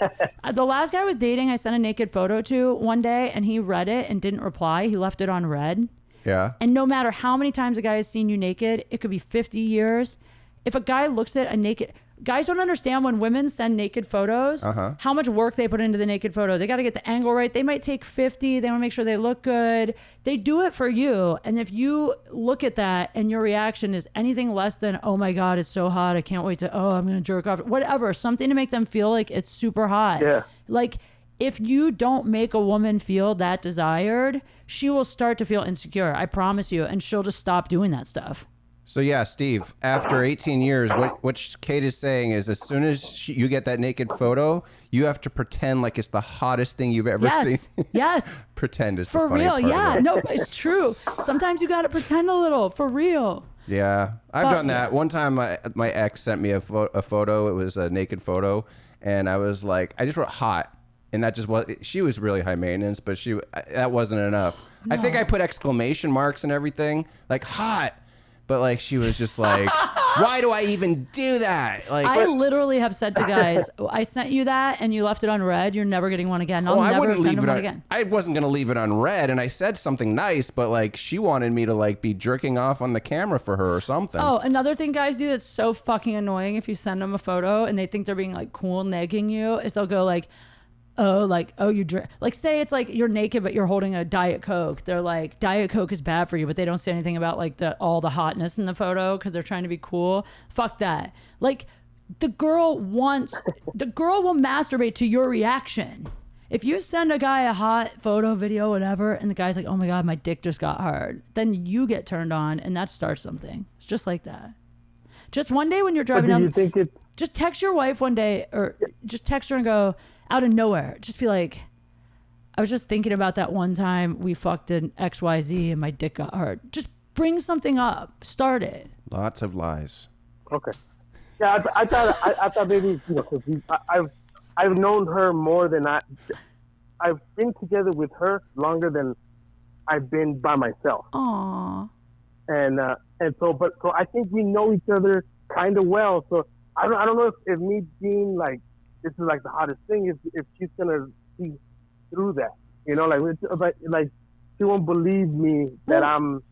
The last guy I was dating, I sent a naked photo to one day, and he read it and didn't reply. He left it on read. Yeah. And no matter how many times a guy has seen you naked, it could be 50 years. If a guy looks at a naked... Guys don't understand when women send naked photos, how much work they put into the naked photo. They got to get the angle right. They might take 50. They want to make sure they look good. They do it for you. And if you look at that and your reaction is anything less than, oh my God, it's so hot, I can't wait to, I'm going to jerk off. Whatever, something to make them feel like it's super hot. Yeah. Like, if you don't make a woman feel that desired, she will start to feel insecure. I promise you. And she'll just stop doing that stuff. So yeah, Steve, after 18 years, what Kate is saying is as soon as you get that naked photo, you have to pretend like it's the hottest thing you've ever seen. Yes. Pretend is For the funny real. part Yeah. of it. No, it's true. Sometimes you got to pretend a little. For real. Yeah, I've done that. One time my ex sent me a photo. It was a naked photo. And I was like, I just wrote hot. And that just was, she was really high maintenance, but that wasn't enough. No. I think I put exclamation marks and everything, like hot. But like she was just like, why do I even do that? Like I literally have said to guys, I sent you that and you left it on read. You're never getting one again. I'll never send them one again. I wasn't gonna leave it on read, and I said something nice, but like she wanted me to like be jerking off on the camera for her or something. Oh, another thing guys do that's so fucking annoying if you send them a photo and they think they're being like cool negging you is they'll go like, you drink, like say it's like you're naked but you're holding a Diet Coke. They're like, Diet Coke is bad for you, but they don't say anything about like all the hotness in the photo because they're trying to be cool. Fuck that. Like the girl will masturbate to your reaction. If you send a guy a hot photo, video, whatever, and the guy's like, oh my God, my dick just got hard, then you get turned on and that starts something. It's just like that. Just one day when you're driving down, just text your wife one day or just text her and go, out of nowhere, just be like, I was just thinking about that one time we fucked an XYZ and my dick got hard. Just bring something up. Start it. Lots of lies. Okay. Yeah, I thought maybe, cause I've known her more than I've been together with her longer than I've been by myself. Aww. And so I think we know each other kind of well. So I don't know if me being like, this is like the hottest thing, if she's gonna see through that, like she won't believe me that I'm.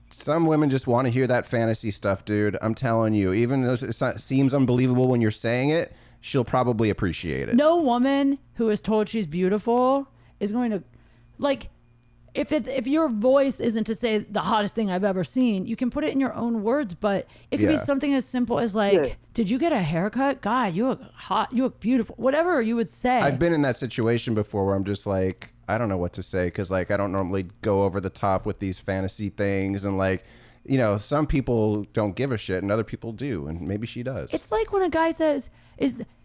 Some women just want to hear that fantasy stuff, dude. I'm telling you, even though it seems unbelievable when you're saying it, she'll probably appreciate it. No woman who is told she's beautiful is going to, like, if your voice isn't to say the hottest thing I've ever seen, you can put it in your own words, but it could be something as simple as like, did you get a haircut? God, you look hot. You look beautiful. Whatever you would say. I've been in that situation before where I'm just like, I don't know what to say because like I don't normally go over the top with these fantasy things and like, some people don't give a shit and other people do, and maybe she does. It's like when a guy says,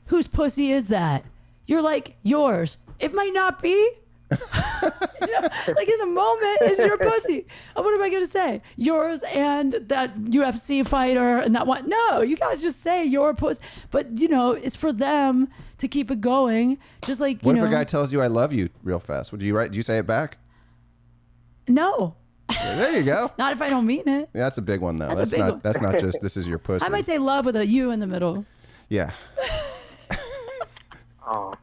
whose pussy is that? You're like, yours. It might not be. Like in the moment, it's your pussy. What am I gonna say? Yours and that UFC fighter and that one. No, you gotta just say your pussy. But it's for them to keep it going. Just like what if a guy tells you I love you real fast? Would you do you say it back? No. Yeah, there you go. Not if I don't mean it. Yeah, that's a big one though. That's not just this is your pussy. I might say love with a U in the middle. Yeah. Oh.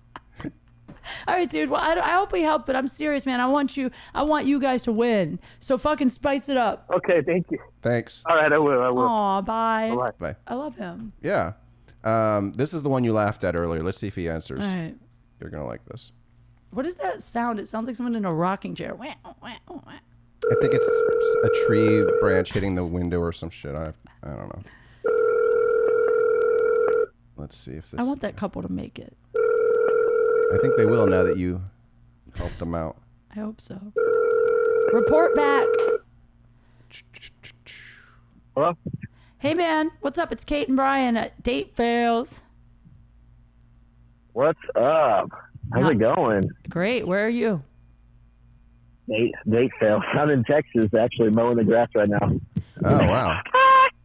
All right, dude. Well, I hope we helped, but I'm serious, man. I want you guys to win. So fucking spice it up. Okay, thank you. Thanks. All right, I will. Aw, bye. Bye. Bye. I love him. Yeah. This is the one you laughed at earlier. Let's see if he answers. All right. You're gonna like this. What is that sound? It sounds like someone in a rocking chair. I think it's a tree branch hitting the window or some shit. I don't know. Let's see if this. I want that couple to make it. I think they will now that you helped them out. I hope so. Report back. Hello? Hey, man. What's up? It's Kate and Brian at Date Fails. What's up? How's it going? Great. Where are you? Date fail. I'm in Texas, actually mowing the grass right now. Oh, wow.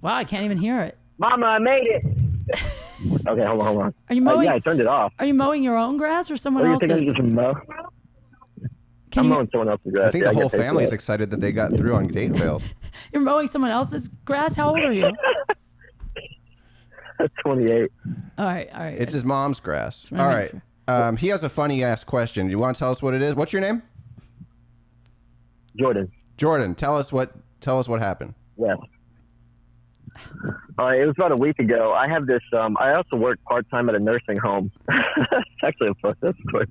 Wow, I can't even hear it. Mama, I made it. Okay, hold on. Are you mowing? Yeah, I turned it off. Are you mowing your own grass or someone What do you else's? think I'm mow? I'm mowing someone else's grass. I think the whole family's excited that they got through on date fails. You're mowing someone else's grass? How old are you? 28. All right. It's his mom's grass. All All right. right. He has a funny ass question. You want to tell us what it is? What's your name? Jordan. Jordan. Tell us what happened. Yes. It was about a week ago. I have this. I also work part time at a nursing home. It's actually a fucked up story.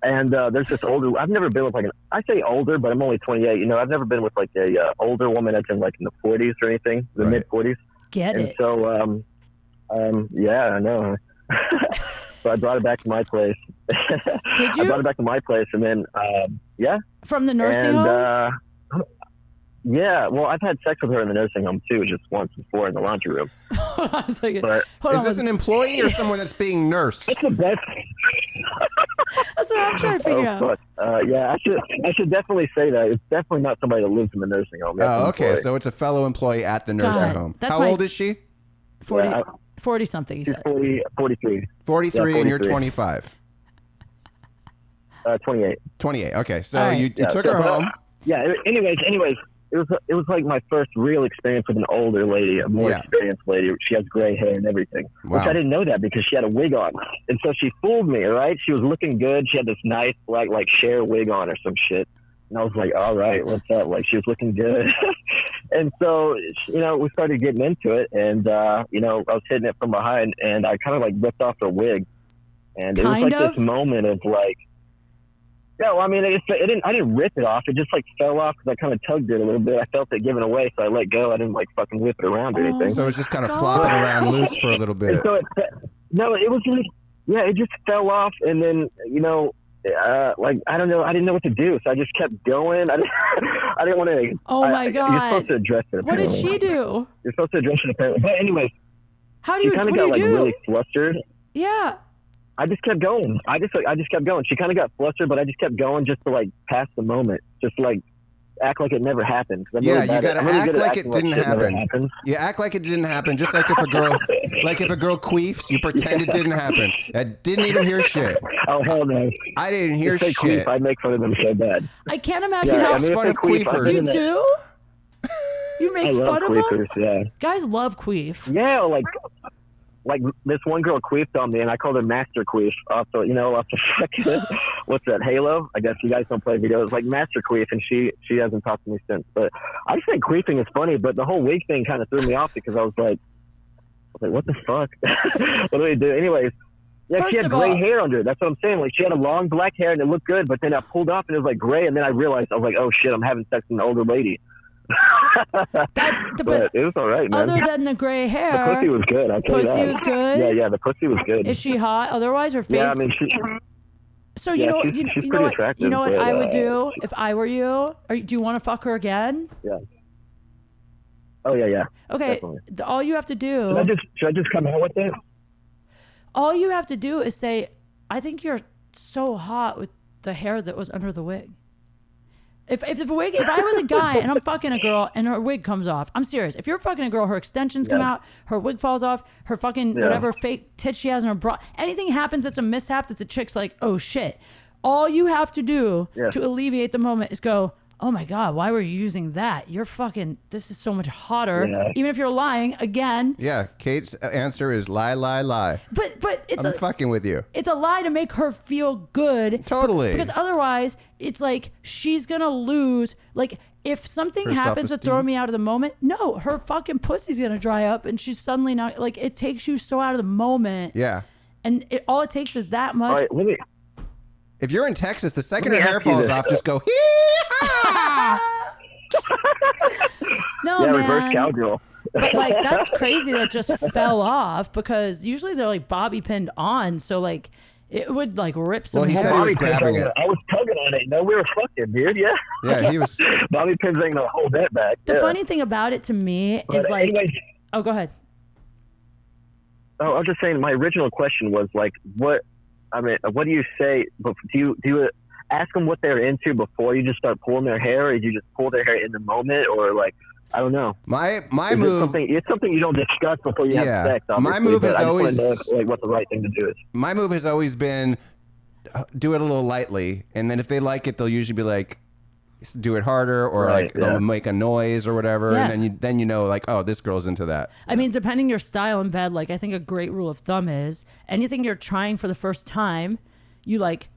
And there's this older. I've never been with like I say older, but I'm only 28. You know, I've never been with like a older woman that's in like in the 40s or anything, the mid 40s. Get it? So, yeah, I know. So I brought it back to my place. Did you? I brought it back to my place, and then yeah. From the nursing home? Yeah, well, I've had sex with her in the nursing home too, just once before in the laundry room. Hold on a second. But Is this an employee or someone that's being nursed? it's the best. That's what I'm trying to figure out. Fuck. Yeah, I should definitely say that. It's definitely not somebody that lives in the nursing home. That's an Okay. employee. So it's a fellow employee at the nursing God, home. that's How my- old is she? 40, Yeah, 40 something, you she's said. 43. 43 and you're 43. 25. 28. 28. Okay. So All right. you Yeah, took so- her home. Yeah. Anyways, it was like my first real experience with an older lady, a more Yeah. experienced lady. She has gray hair and everything, which Wow. I didn't know that because she had a wig on, and so she fooled me. Right? She was looking good. She had this nice like Cher wig on or some shit, and I was like, all right, what's up? Like she was looking good, and so we started getting into it, and I was hitting it from behind, and I kind of like ripped off her wig, and it was Kind like of? this moment of like. Yeah, well, I mean, it didn't. I didn't rip it off. It just like fell off because I kind of tugged it a little bit. I felt it giving away, so I let go. I didn't like fucking whip it around or Oh. anything. So it was just kind of God. flopping around loose for a little bit. And so it was like, yeah, it just fell off, and then like I don't know, I didn't know what to do, so I just kept going. I didn't want to. Oh my God. You're supposed to address it. What did apparently. she do? You're supposed to address it apparently. But anyways, How do she you, kind what of do got you like do? really flustered. Yeah. I just kept going. I just kept going. She kind of got flustered, but I just kept going just to like pass the moment, just like act like it never happened. 'Cause I'm Yeah, really you bad gotta I'm really act good at like it acting didn't shit never happen. happened. You act like it didn't happen, just like if a girl queefs, you pretend it didn't happen. I didn't even hear shit. Oh hell no! I didn't hear If they shit. queef, I'd make fun of them so bad. I can't imagine Yeah, how I mean, if fun they of queef, I've queefers. been you in that- do? You make I love fun of them? queefers. Yeah. Guys love queef. Yeah, like this one girl queefed on me, and I called her Master Queef. Off the fucking what's that, Halo? I guess you guys don't play videos. Like Master Queef, and she hasn't talked to me since. But I just think queefing is funny, but the whole wig thing kind of threw me off because I was like, what the fuck? What do we do? Anyways, yeah, First she had of gray all- hair under it. That's what I'm saying. Like she had a long black hair and it looked good, but then I pulled off and it was like gray, and then I realized I was like, oh shit, I'm having sex with an older lady. That's But it was all right, man. other than the gray The hair. pussy was good. I'll tell you Pussy that. was good? Yeah, the pussy was good. Is she hot? Otherwise, her face. Yeah, I mean, so you yeah, know, she's you pretty know what? attractive, You know what but, I would do if I were you? Do you want to fuck her again? yeah. Oh yeah. Okay. Definitely. All you have to do. Should I just come out with it? All you have to do is say, "I think you're so hot with the hair that was under the wig." If I was a guy and I'm fucking a girl and her wig comes off, I'm serious. If you're fucking a girl, her extensions come Yeah. out, her wig falls off, her fucking whatever fake tits she has in her bra, anything happens that's a mishap that the chick's like, oh shit. All you have to do to alleviate the moment is go, oh my God, why were you using that? You're fucking, this is so much hotter. Yeah. Even if you're lying, again. Yeah, Kate's answer is lie, lie, lie. But it's I'm fucking with you. it's a lie to make her feel good. Totally. Because otherwise, it's like she's going to lose. Like, if something Her happens to throw self-esteem. me out of the moment, no, her fucking pussy's going to dry up and she's suddenly not. Like, it takes you so out of the moment. Yeah. And all it takes is that All much. right, let me. If you're in Texas, the second Let her me hair ask you falls this. off, just go, hee-haw! No, Yeah, man. reverse cowgirl. But, like, that's crazy that just fell off because usually they're, like, bobby pinned on. So, like, it would, like, rip some Well, he hair. said he was Bobby pins grabbing ain't it. gonna- I was tugging on it. No, we were fucking, dude. Yeah. Yeah, he was. Bobby pins ain't gonna hold that back. The yeah. funny thing about it to me But is, like, anyways, oh, go ahead. I was just saying. My original question was like, what do you say? Do you ask them what they're into before you just start pulling their hair, or do you just pull their hair in the moment, or like, I don't know. My Is move. it's something you don't discuss before you have sex. Obviously, My move but is I just always wanna know, like what the right thing to do is. My move has always been do it a little lightly, and then if they like it, they'll usually be like do it harder, or Right, like they'll make a noise or whatever, Yeah. and then you know like, oh, this girl's into that. I mean, depending your style in bed, like I think a great rule of thumb is anything you're trying for the first time, you like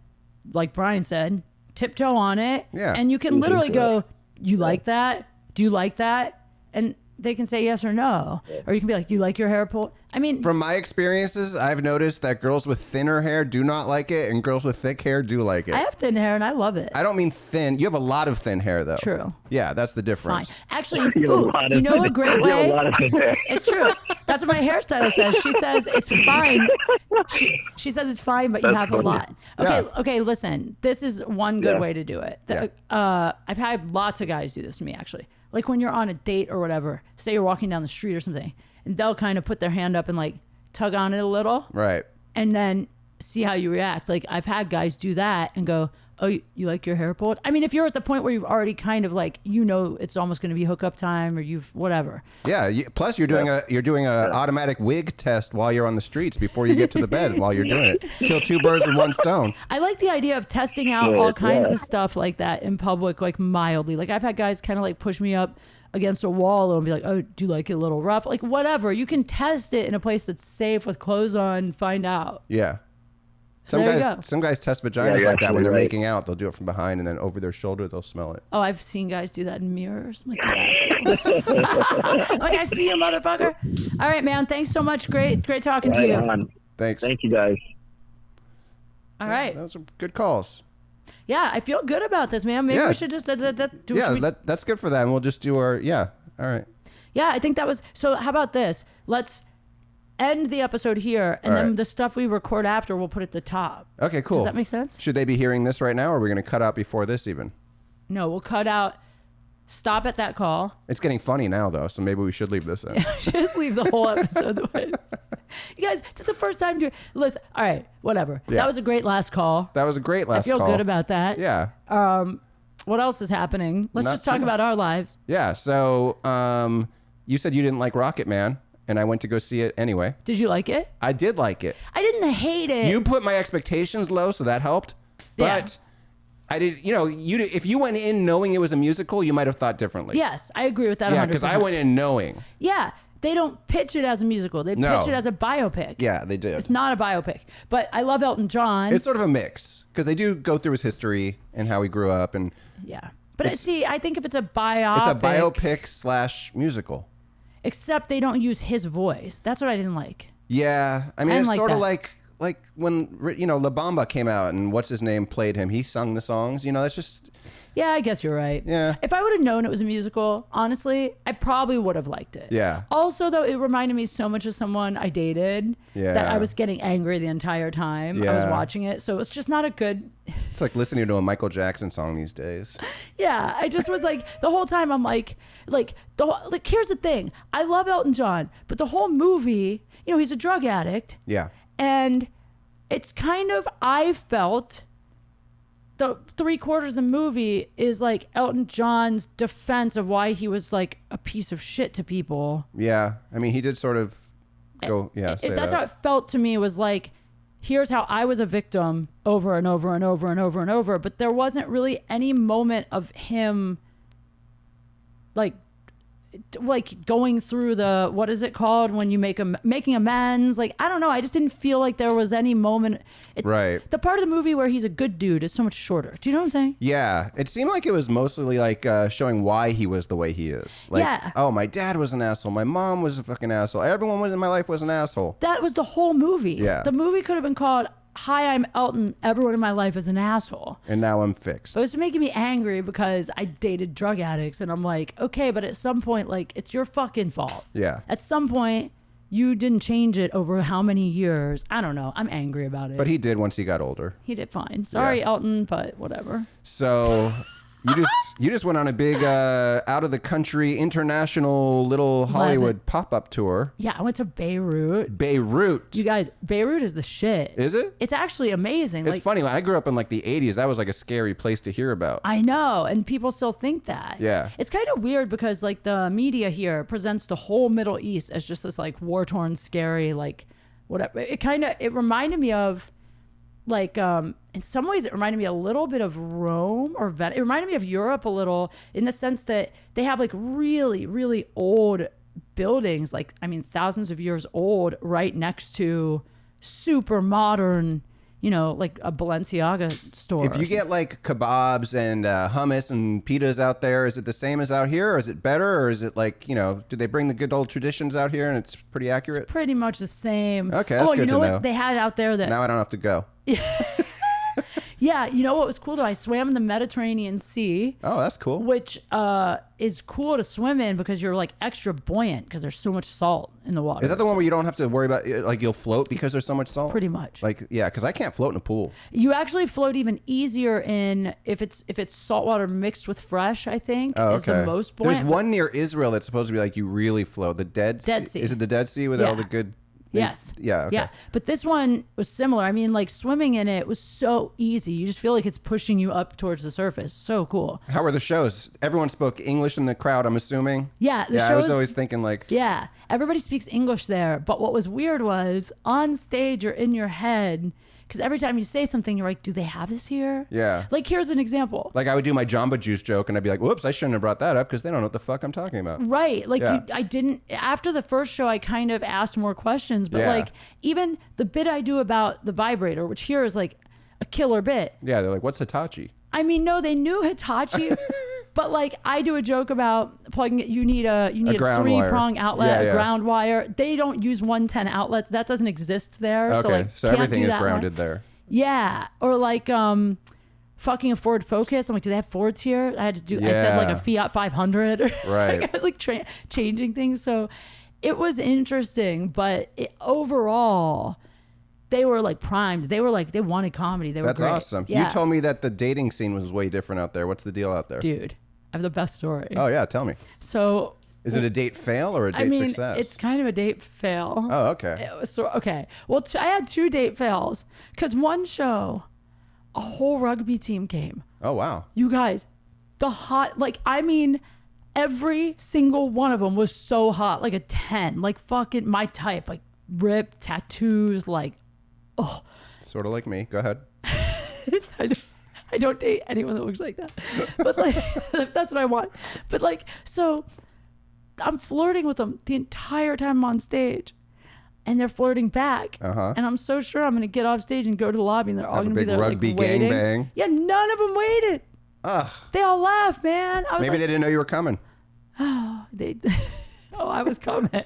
Brian said, tiptoe on it. Yeah. And you can literally go, you like that? Do you like that? And they can say yes or no. Or you can be like, do you like your hair pulled? I mean, From my experiences, I've noticed that girls with thinner hair do not like it, and girls with thick hair do like it. I have thin hair and I love it. I don't mean thin. You have a lot of thin hair, though. True. Yeah, that's the Fine. difference. Actually, You have a ooh, lot you of- know a great you have a way? lot of thin hair. It's true. That's what my hairstylist says. She says it's fine. She says it's fine, but you have a funny. lot. Okay, Yeah. okay. Listen, this is one good Yeah. way to do it. Yeah. I've had lots of guys do this to me actually. Like when you're on a date or whatever. Say you're walking down the street or something, and they'll kind of put their hand up and like tug on it a little, Right. and then see how you react. Like I've had guys do that and go, oh, you like your hair pulled? I mean, if you're at the point where you've already kind of like, you know, it's almost going to be hookup time, or you've whatever. Yeah. Plus, you're doing a automatic wig test while you're on the streets before you get to the bed. While you're doing it, kill two birds with one stone. I like the idea of testing out all kinds of stuff like that in public, like mildly. Like I've had guys kind of like push me up against a wall and be like, oh, do you like it a little rough? Like whatever. You can test it in a place that's safe with clothes on and find out. Yeah. So there you go. Some guys test vaginas you're like that when they're absolutely right. making out. They'll do it from behind, and then over their shoulder they'll smell it. Oh, I've seen guys do that in mirrors. I'm like, like I see you, motherfucker. All right, man. Thanks so much. Great talking to Right you. on. Thanks. Thank you guys. All right. Those are good calls. Yeah, I feel good about this, man. Maybe Yeah. we should just do Yeah, should we- that's good for that. And we'll just do our All right. Yeah, I think that was so. How about this? Let's end the episode here, and All then right. the stuff we record after we'll put at the top. Okay, cool. Does that make sense? Should they be hearing this right now, or are we going to cut out before this even? No, we'll cut out. Stop at that call. It's getting funny now, though, so maybe we should leave this in. Just leave the whole episode the way it is. You guys, this is the first time you listen. All right, whatever. Yeah. That was a great last call. That was a great last I feel call. good about that. Yeah. What else is happening? Let's Not just too talk much. about our lives. Yeah. So, you said you didn't like Rocket Man, and I went to go see it anyway. Did you like it? I did like it. I didn't hate it. You put my expectations low, so that helped. Yeah. But I did. If you went in knowing it was a musical, you might have thought differently. Yes, I agree with that. Yeah, 100%. because I went in knowing. Yeah, they don't pitch it as a musical. They No. pitch it as a biopic. Yeah, they did. It's not a biopic, but I love Elton John. It's sort of a mix because they do go through his history and how he grew up, and Yeah. But It's- see, I think if it's a biopic, it's a biopic / musical. except they don't use his voice. That's what I didn't like. Yeah, I mean, I it's didn't sort of like like when La Bamba came out and what's his name played him. He sung the songs. That's just Yeah, I guess you're right. Yeah. If I would have known it was a musical, honestly, I probably would have liked it. Yeah. Also, though, it reminded me so much of someone I dated that Yeah. I was getting angry the entire time I was Yeah. watching it. So it's just not a good. it's like listening to a Michael Jackson song these days. Yeah, I just was like the whole time I'm like here's the thing. I love Elton John, but the whole movie, he's a drug addict, Yeah, and it's kind of I felt the 3/4 of the movie is like Elton John's defense of why he was like a piece of shit to people. yeah. I mean, he did sort of go. Yeah, say That's that. how it felt to me. Was like, here's how I was a victim over and over and over and over and over. But there wasn't really any moment of him like going through the, what is it called when you making amends? Like, I don't know. I just didn't feel like there was any moment. Right. The part of the movie where he's a good dude is so much shorter. Do you know what I'm saying? Yeah, it seemed like it was mostly like showing why he was the way he is. Like, Yeah. oh, my dad was an asshole. My mom was a fucking asshole. Everyone was in my life was an asshole. That was the whole movie. Yeah. The movie could have been called Hi, I'm Elton. Everyone in my life is an asshole. And now I'm fixed. So it's making me angry because I dated drug addicts, and I'm like, okay, but at some point, like, it's your fucking fault. Yeah. At some point, you didn't change it over how many years? I don't know. I'm angry about it. But he did once he got older. He did fine. Sorry, Yeah. Elton, but whatever. So You just went on a big out of the country international little Hollywood pop-up tour. Yeah, I went to Beirut. Beirut. You guys, Beirut is the shit. Is it? It's actually amazing. It's funny. When I grew up in like the 80s, that was like a scary place to hear about. I know, and people still think that. Yeah. It's kind of weird because like the media here presents the whole Middle East as just this like war-torn, scary, like whatever. It reminded me of like in some ways it reminded me a little bit of Rome or it reminded me of Europe a little in the sense that they have like really, really old buildings, like I mean thousands of years old, right next to super modern, you know, like a Balenciaga store. If you get like kebabs and hummus and pitas out there, is it the same as out here, or is it better, or is it like, you know, do they bring the good old traditions out here and it's pretty accurate? It's pretty much the same. Okay, that's good you know to know. what they had out there that Now I don't have to go. Yeah, you know what was cool though? I swam in the Mediterranean Sea. Oh, that's cool. Which is cool to swim in because you're like extra buoyant because there's so much salt in the water. Is that the one where you don't have to worry about like you'll float because there's so much salt? Pretty much. Like yeah, because I can't float in a pool. You actually float even easier in if it's saltwater mixed with fresh. I think is the most buoyant. There's one near Israel that's supposed to be like you really float. The Dead Sea. Is it the Dead Sea with all the good? Yes. Yeah. Okay. Yeah. But this one was similar. I mean, like swimming in it was so easy. You just feel like it's pushing you up towards the surface. So cool. How were the shows? Everyone spoke English in the crowd, I'm assuming. Yeah. I was always thinking like. Yeah. Everybody speaks English there. But what was weird was on stage or in your head, because every time you say something, you're like, do they have this here? Yeah. Like, here's an example. Like I would do my Jamba Juice joke and I'd be like, whoops, I shouldn't have brought that up because they don't know what the fuck I'm talking about. Right. Like Yeah. I didn't, after the first show, I kind of asked more questions, but Yeah. like even the bit I do about the vibrator, which here is like a killer bit. Yeah. They're like, what's Hitachi? I mean, no, they knew Hitachi, but like I do a joke about plugging it. You need a ground wire. 3-prong outlet, Yeah. a ground wire. They don't use 110 outlets. That doesn't exist there. Okay. So like, So can't everything do is that grounded one. there. Yeah. Or like, fucking a Ford Focus. I'm like, do they have Fords here? I said like a Fiat 500. Right. Like I was like changing things. So it was interesting, but overall, they were like primed. They were like, they wanted comedy. They were That's great. awesome. Yeah. You told me that the dating scene was way different out there. What's the deal out there? Dude, I have the best story. Oh yeah, tell me. So Is it a date fail or a date success? it's kind of a date fail. Oh, okay. Okay. Well, I had 2 date fails because one show, a whole rugby team came. Oh wow. You guys, every single one of them was so hot, like a 10, like fucking my type, like ripped, tattoos, like, oh. Sort of like me. Go ahead. I don't date anyone that looks like that. But like, that's what I want. But like, so I'm flirting with them the entire time I'm on stage. And they're flirting back. Uh-huh. And I'm so sure I'm going to get off stage and go to the lobby and they're all Have a going to be big there rugby like waiting. gangbang. Yeah, none of them waited. Ugh. They all laughed, man. I was Maybe like, they didn't know you were coming. oh, I was coming.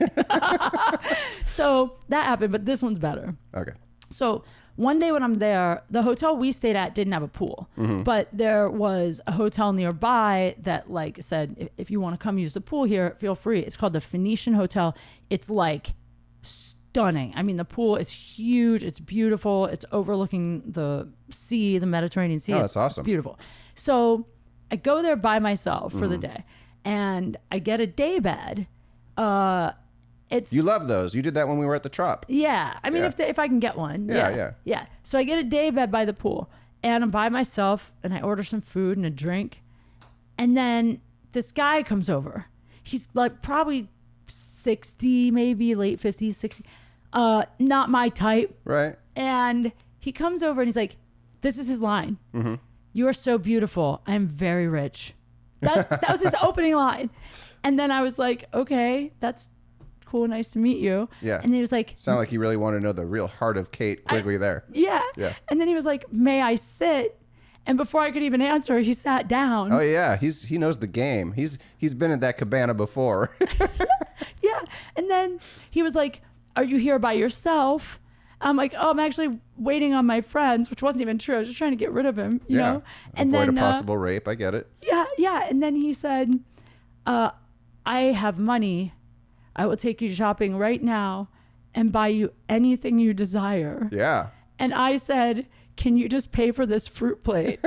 So that happened, but this one's better. Okay. So one day when I'm there, the hotel we stayed at didn't have a pool, but there was a hotel nearby that like said, if you want to come use the pool here, feel free. It's called the Phoenician Hotel. It's like stunning. I mean, the pool is huge. It's beautiful. It's overlooking the sea, the Mediterranean Sea. Oh, that's awesome. It's beautiful. So I go there by myself for the day and I get a day bed. You love those. You did that when we were at the Trop. Yeah. I mean, Yeah. if I can get one. Yeah. So I get a day bed by the pool and I'm by myself and I order some food and a drink. And then this guy comes over. He's like probably 60, maybe late 50s, 60. Not my type. Right. And he comes over and he's like, this is his line. Mm-hmm. You are so beautiful. I am very rich. That was his opening line. And then I was like, okay, that's cool. Nice to meet you. Yeah. And then he was like, Sound like you really want to know the real heart of Kate Quigley there. yeah. Yeah. And then he was like, may I sit? And before I could even answer, he sat down. Oh yeah, he knows the game. He's been at that cabana before. Yeah. And then he was like, are you here by yourself? I'm like, oh, I'm actually waiting on my friends, which wasn't even true. I was just trying to get rid of him, you know? And Avoid then a possible rape. I get it. Yeah. And then he said, I have money. I will take you shopping right now and buy you anything you desire. Yeah. And I said, can you just pay for this fruit plate?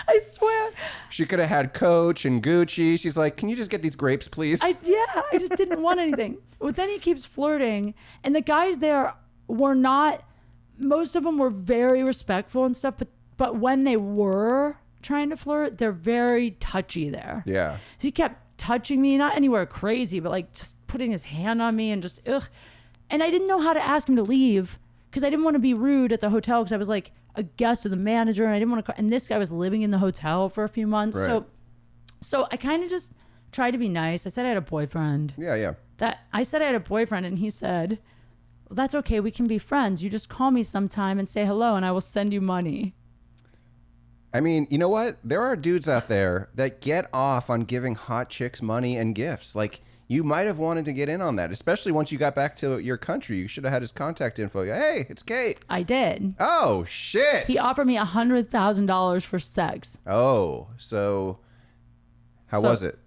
I swear. She could have had Coach and Gucci. She's like, can you just get these grapes, please? I just didn't want anything. But then he keeps flirting, and the guys there were not. Most of them were very respectful and stuff, but when they were trying to flirt, they're very touchy there. Yeah. So he kept touching me, not anywhere crazy, but like just putting his hand on me and just ugh. And I didn't know how to ask him to leave because I didn't want to be rude at the hotel because I was like a guest of the manager and I didn't want to. And this guy was living in the hotel for a few months, Right. so I kind of just tried to be nice. I said I had a boyfriend. Yeah. I said I had a boyfriend, and he said, well, that's okay. We can be friends. You just call me sometime and say hello, and I will send you money. I mean, you know what? There are dudes out there that get off on giving hot chicks money and gifts. Like, you might have wanted to get in on that, especially once you got back to your country. You should have had his contact info. Hey, it's Kate. I did. Oh, shit. He offered me $100,000 for sex. Oh, so how was it?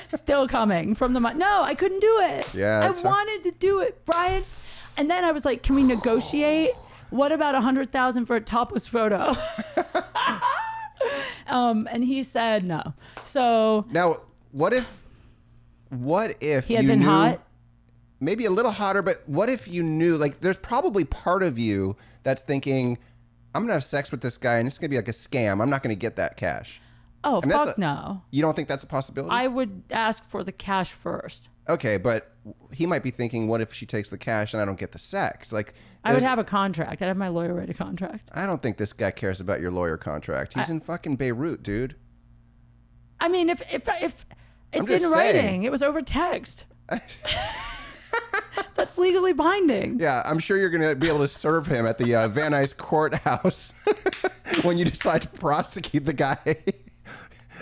Still coming from the money. No, I couldn't do it. Yeah, I that's wanted to do it, Brian. And then I was like, can we negotiate? What about $100,000 for a topless photo? And he said no. So Now, what if he had you been knew, hot? maybe a little hotter, but what if you knew, like, there's probably part of you that's thinking, I'm going to have sex with this guy and it's going to be like a scam. I'm not going to get that cash. Oh, I mean, fuck no. You don't think that's a possibility? I would ask for the cash first. Okay, but he might be thinking, what if she takes the cash and I don't get the sex? Like, I would have a contract. I'd have my lawyer write a contract. I don't think this guy cares about your lawyer contract. He's in fucking Beirut, dude. I mean, if it's I'm in just writing, saying. it was over text. That's legally binding. Yeah, I'm sure you're going to be able to serve him at the Van Nuys courthouse when you decide to prosecute the guy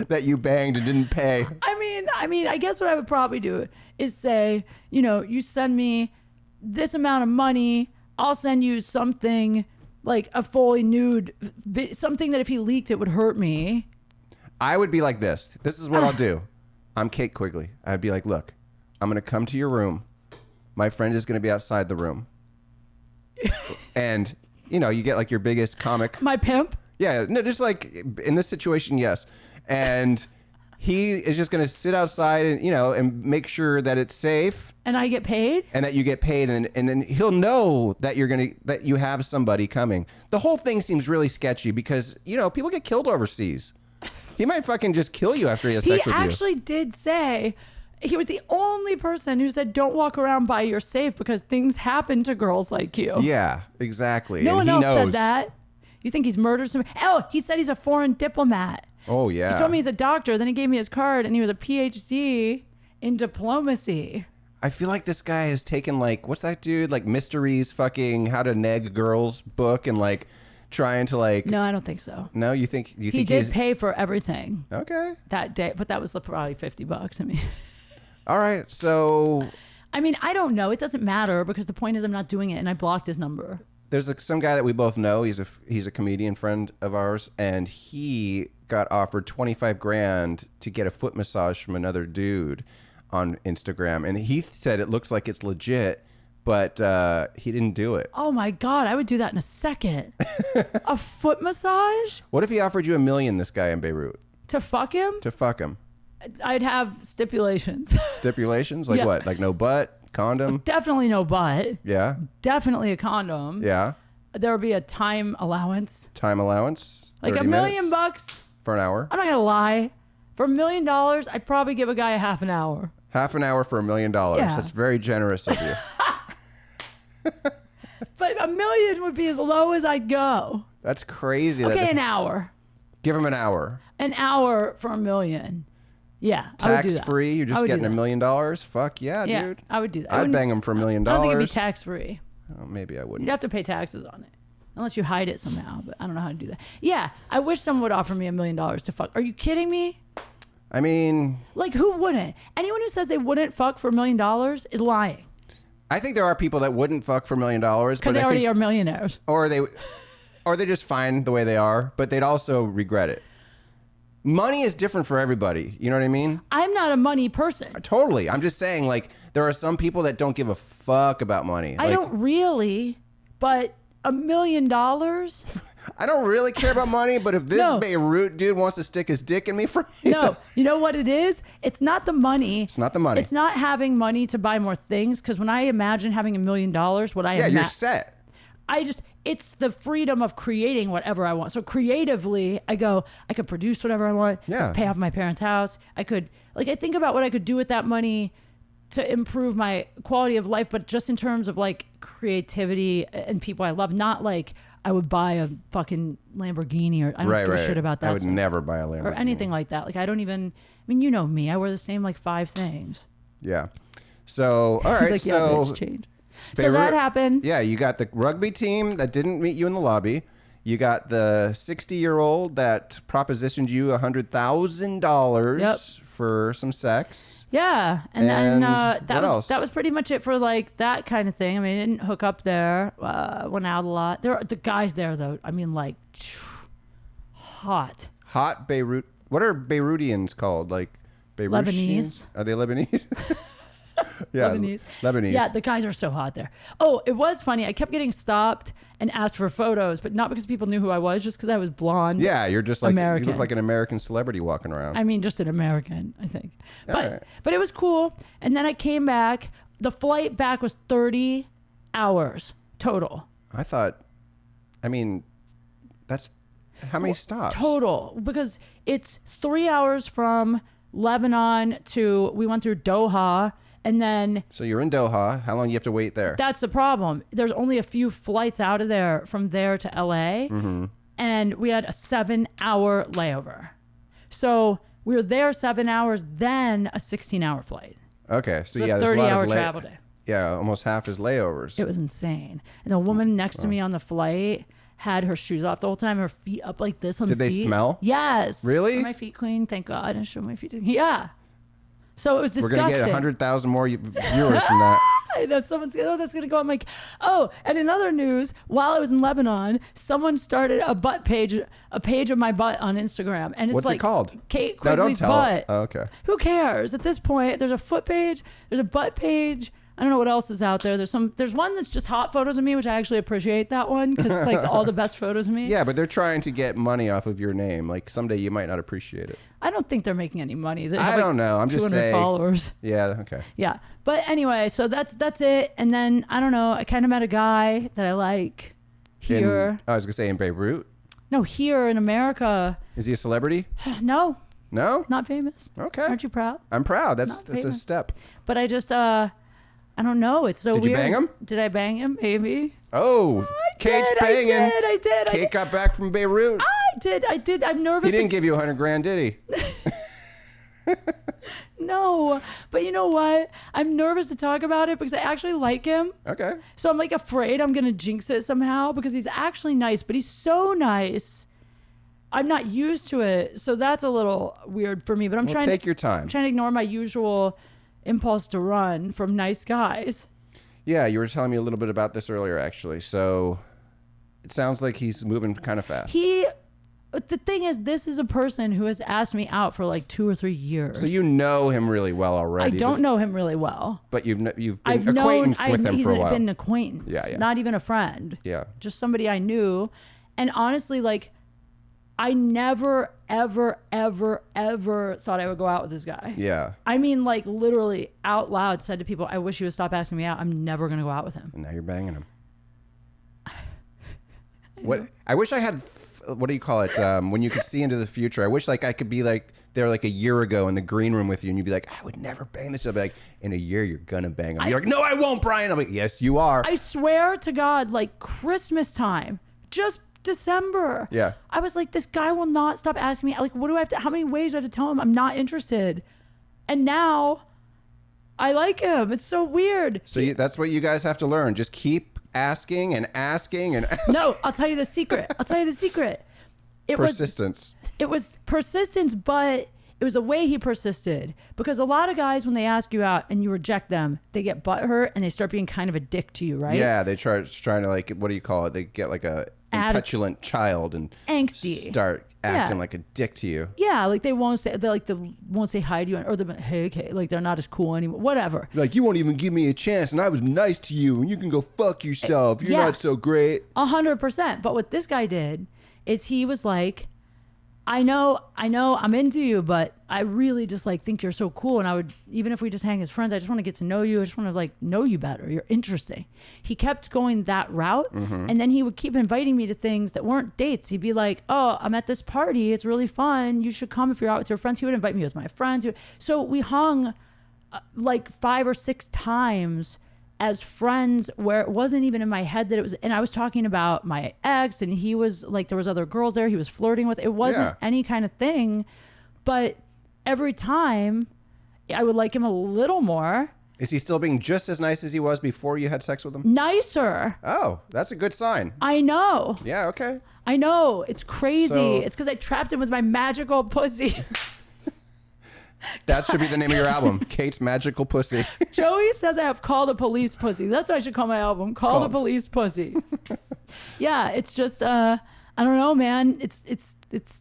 that you banged and didn't pay. I mean, I guess what I would probably do is say, you send me this amount of money, I'll send you something like a fully nude, something that if he leaked, it would hurt me. I would be like this. This is what I'll do. I'm Kate Quigley. I'd be like, look, I'm going to come to your room. My friend is going to be outside the room. And, you get like your biggest comic. My pimp? Yeah, no, just like in this situation, yes. And he is just going to sit outside and, and make sure that it's safe. And I get paid? And that you get paid. And then he'll know that that you have somebody coming. The whole thing seems really sketchy because, people get killed overseas. He might fucking just kill you after he has sex with you. He actually did say, he was the only person who said, don't walk around by your safe because things happen to girls like you. Yeah, exactly. No one and he else knows. said that. You think he's murdered somebody? Oh, he said he's a foreign diplomat. Oh, yeah. He told me he's a doctor. Then he gave me his card and he was a PhD in diplomacy. I feel like this guy has taken what's that dude? Like Mysteries fucking How to Neg Girls book and trying to No, I don't think so. No, you think He did pay for everything Okay. that day, but that was probably $50. I mean, All right. So I don't know. It doesn't matter because the point is I'm not doing it and I blocked his number. there's some guy that we both know. He's a comedian friend of ours, and he got offered $25,000 to get a foot massage from another dude on Instagram, and he said it looks like it's legit, but he didn't do it. Oh my God, I would do that in a second. A foot massage? What if he offered you $1 million? This guy in Beirut To fuck him? to fuck him. I'd have stipulations. Stipulations like Yeah. what? Like no butt, condom. Definitely no butt. Yeah, Definitely a condom. yeah. There would be a time allowance. Time allowance. Like 30 $1 million minutes bucks. for an hour. I'm not going to lie. For $1 million, I'd probably give a guy a half an hour. Half an hour for $1 million. Yeah. That's very generous of you. But $1 million would be as low as I'd go. That's crazy. Okay, an hour. Give him an hour. An hour for $1 million. Yeah, I would do Tax that. free. You're I just would do getting $1 that. million. Fuck yeah, Yeah, dude. I would do that. I I'd wouldn't- bang him for $1 million. I don't think it'd be tax free. Oh, maybe I wouldn't. You'd have to pay taxes on it. Unless you hide it somehow, but I don't know how to do that. Yeah, I wish someone would offer me $1 million to fuck. Are you kidding me? I mean, Like, who wouldn't? Anyone who says they wouldn't fuck for $1 million is lying. I think there are people that wouldn't fuck for $1 million, Because but they I already think, are millionaires. or they're just fine the way they are, but they'd also regret it. Money is different for everybody. You know what I mean? I'm not a money person. Totally. I'm just saying, there are some people that don't give a fuck about money. I don't really, but $1 million? I don't really care about money, but if this No. Beirut dude wants to stick his dick in me for me, No, you know what it is? It's not the money. it's not the money. It's not having money to buy more things. Because when I imagine having $1 million, what I yeah, you're set. it's the freedom of creating whatever I want. So creatively, I could produce whatever I want. Yeah. Pay off my parents' house. I think about what I could do with that money to improve my quality of life, but just in terms of like creativity and people I love, not like I would buy a fucking Lamborghini or I don't give a shit about that. I would stuff. never buy a Lamborghini Or anything like that. Like I don't even, you know me, I wear the same like 5 things. Yeah. So, all right. He's like, yeah, so, bitch, change. So Beirut- that happened. Yeah, you got the rugby team that didn't meet you in the lobby. You got the 60-year-old that propositioned you $100,000 Yep. for some sex. Yeah, and And that what else? was pretty much it for like that kind of thing. I mean, I didn't hook up there. Went out a lot. The guys there though. I mean, like hot. Hot Beirut. What are Beirutians called? Like Beirusians? Lebanese. Are they Lebanese? Yeah, Lebanese. Lebanese. Yeah, the guys are so hot there. Oh, it was funny. I kept getting stopped and asked for photos, but not because people knew who I was, just because I was blonde. Yeah, you're just like American. you look like an American celebrity walking around. I mean, just an American, I think. But right. but it was cool. And then I came back. The flight back was 30 hours total. I mean, that's how many stops? Total, because it's 3 hours from Lebanon to, we went through Doha, and then So you're in Doha. How long do you have to wait there? that's the problem. There's only a few flights out of there from there to LA, and we had a 7-hour layover. So we were there 7 hours, then a 16-hour flight. Okay, so So yeah, there's a lot 30-hour of travel day. Yeah, almost half is layovers. It was insane. And the woman next to me on the flight had her shoes off the whole time, her feet up like this on Did the they seat. smell? Yes. Really? Are my feet clean? Thank God. I didn't show my feet. Yeah. So it was We're disgusting. gonna get 100,000 more viewers from that. I know someone's that's gonna go on my. Oh, and in other news, while I was in Lebanon, someone started a page of my butt on Instagram, and it's What's like it called? Kate No, don't Quigley's tell. butt. Oh, okay. Who cares at this point? There's a foot page. There's a butt page. I don't know what else is out there. There's one that's just hot photos of me, which I actually appreciate that one because it's like all the best photos of me. Yeah, but they're trying to get money off of your name. Like someday you might not appreciate it. I don't think they're making any money. They I have, like, don't know. I'm just 200 saying. followers. Yeah. Okay. Yeah. But anyway, so that's it. And then I don't know. I kind of met a guy that I like here. I was gonna say in Beirut. No, here in America. Is he a celebrity? No, No. not famous. Okay. Aren't you proud? I'm proud. That's Not a famous. step. But I just I don't know. It's so Did weird. you bang him? Did I bang him? Maybe. Oh, Kate's banging. I did. Kate got back from Beirut. I did. I'm nervous. He didn't give you $100,000, did he? No, but you know what? I'm nervous to talk about it because I actually like him. Okay. So I'm like afraid I'm going to jinx it somehow because he's actually nice, but he's so nice. I'm not used to it. So that's a little weird for me, but I'm Well, trying take to your time. I'm trying to ignore my usual impulse to run from nice guys. Yeah, you were telling me a little bit about this earlier, actually. So it sounds like he's moving kind of fast. The thing is, this is a person who has asked me out for like 2 or 3 years. So you know him really well I already. don't know him really well. But you've been I've acquaintance known, with him he's for a while. been an acquaintance, Yeah. not even a friend. Yeah. Just somebody I knew. And honestly, like, I never, ever, ever, ever thought I would go out with this guy. Yeah. I mean, like, literally out loud said to people, I wish you would stop asking me out. I'm never going to go out with him. And now you're banging him. What? I wish I had. What do you call it? When you could see into the future. I wish like I could be like there like a year ago in the green room with you, and you'd be like, I would never bang this. I'll be like, in a year you're gonna bang him. You're like, no, I won't, Brian. I'm like, yes, you are. I swear to God, like Christmas time, just December. Yeah. I was like, this guy will not stop asking me. Like, what do I have to, how many ways do I have to tell him I'm not interested? And now I like him. It's so weird. So that's what you guys have to learn. Just keep asking and asking and asking. No, I'll tell you the secret. Persistence. It was persistence, but it was the way he persisted. Because a lot of guys, when they ask you out and you reject them, they get butthurt and they start being kind of a dick to you, right? Yeah, they trying to like, what do you call it? They get like a petulant child and angsty, start acting like a dick to you. Yeah, like they won't say hi to you, or they're hey, like they're not as cool anymore. Whatever. Like, you won't even give me a chance, and I was nice to you, and you can go fuck yourself. You're not so great. 100%. But what this guy did is he was like, I know I'm into you, but I really just like think you're so cool. And I would, even if we just hang as friends, I just want to get to know you. I just want to like know you better. You're interesting. He kept going that route. And then he would keep inviting me to things that weren't dates. He'd be like, oh, I'm at this party. It's really fun. You should come if you're out with your friends. He would invite me with my friends. So we hung like 5 or 6 times as friends where it wasn't even in my head that it was, and I was talking about my ex and he was like, there was other girls there he was flirting with. It wasn't any kind of thing, but every time I would like him a little more. Is he still being just as nice as he was before you had sex with him? Nicer. Oh, that's a good sign. I know. Yeah, okay. I know. It's crazy. So- It's because I trapped him with my magical pussy. That should be the name of your album, Kate's Magical Pussy. Joey says I have Call the Police Pussy. That's what I should call my album. Call the Police Pussy. Yeah, it's just I don't know, man. It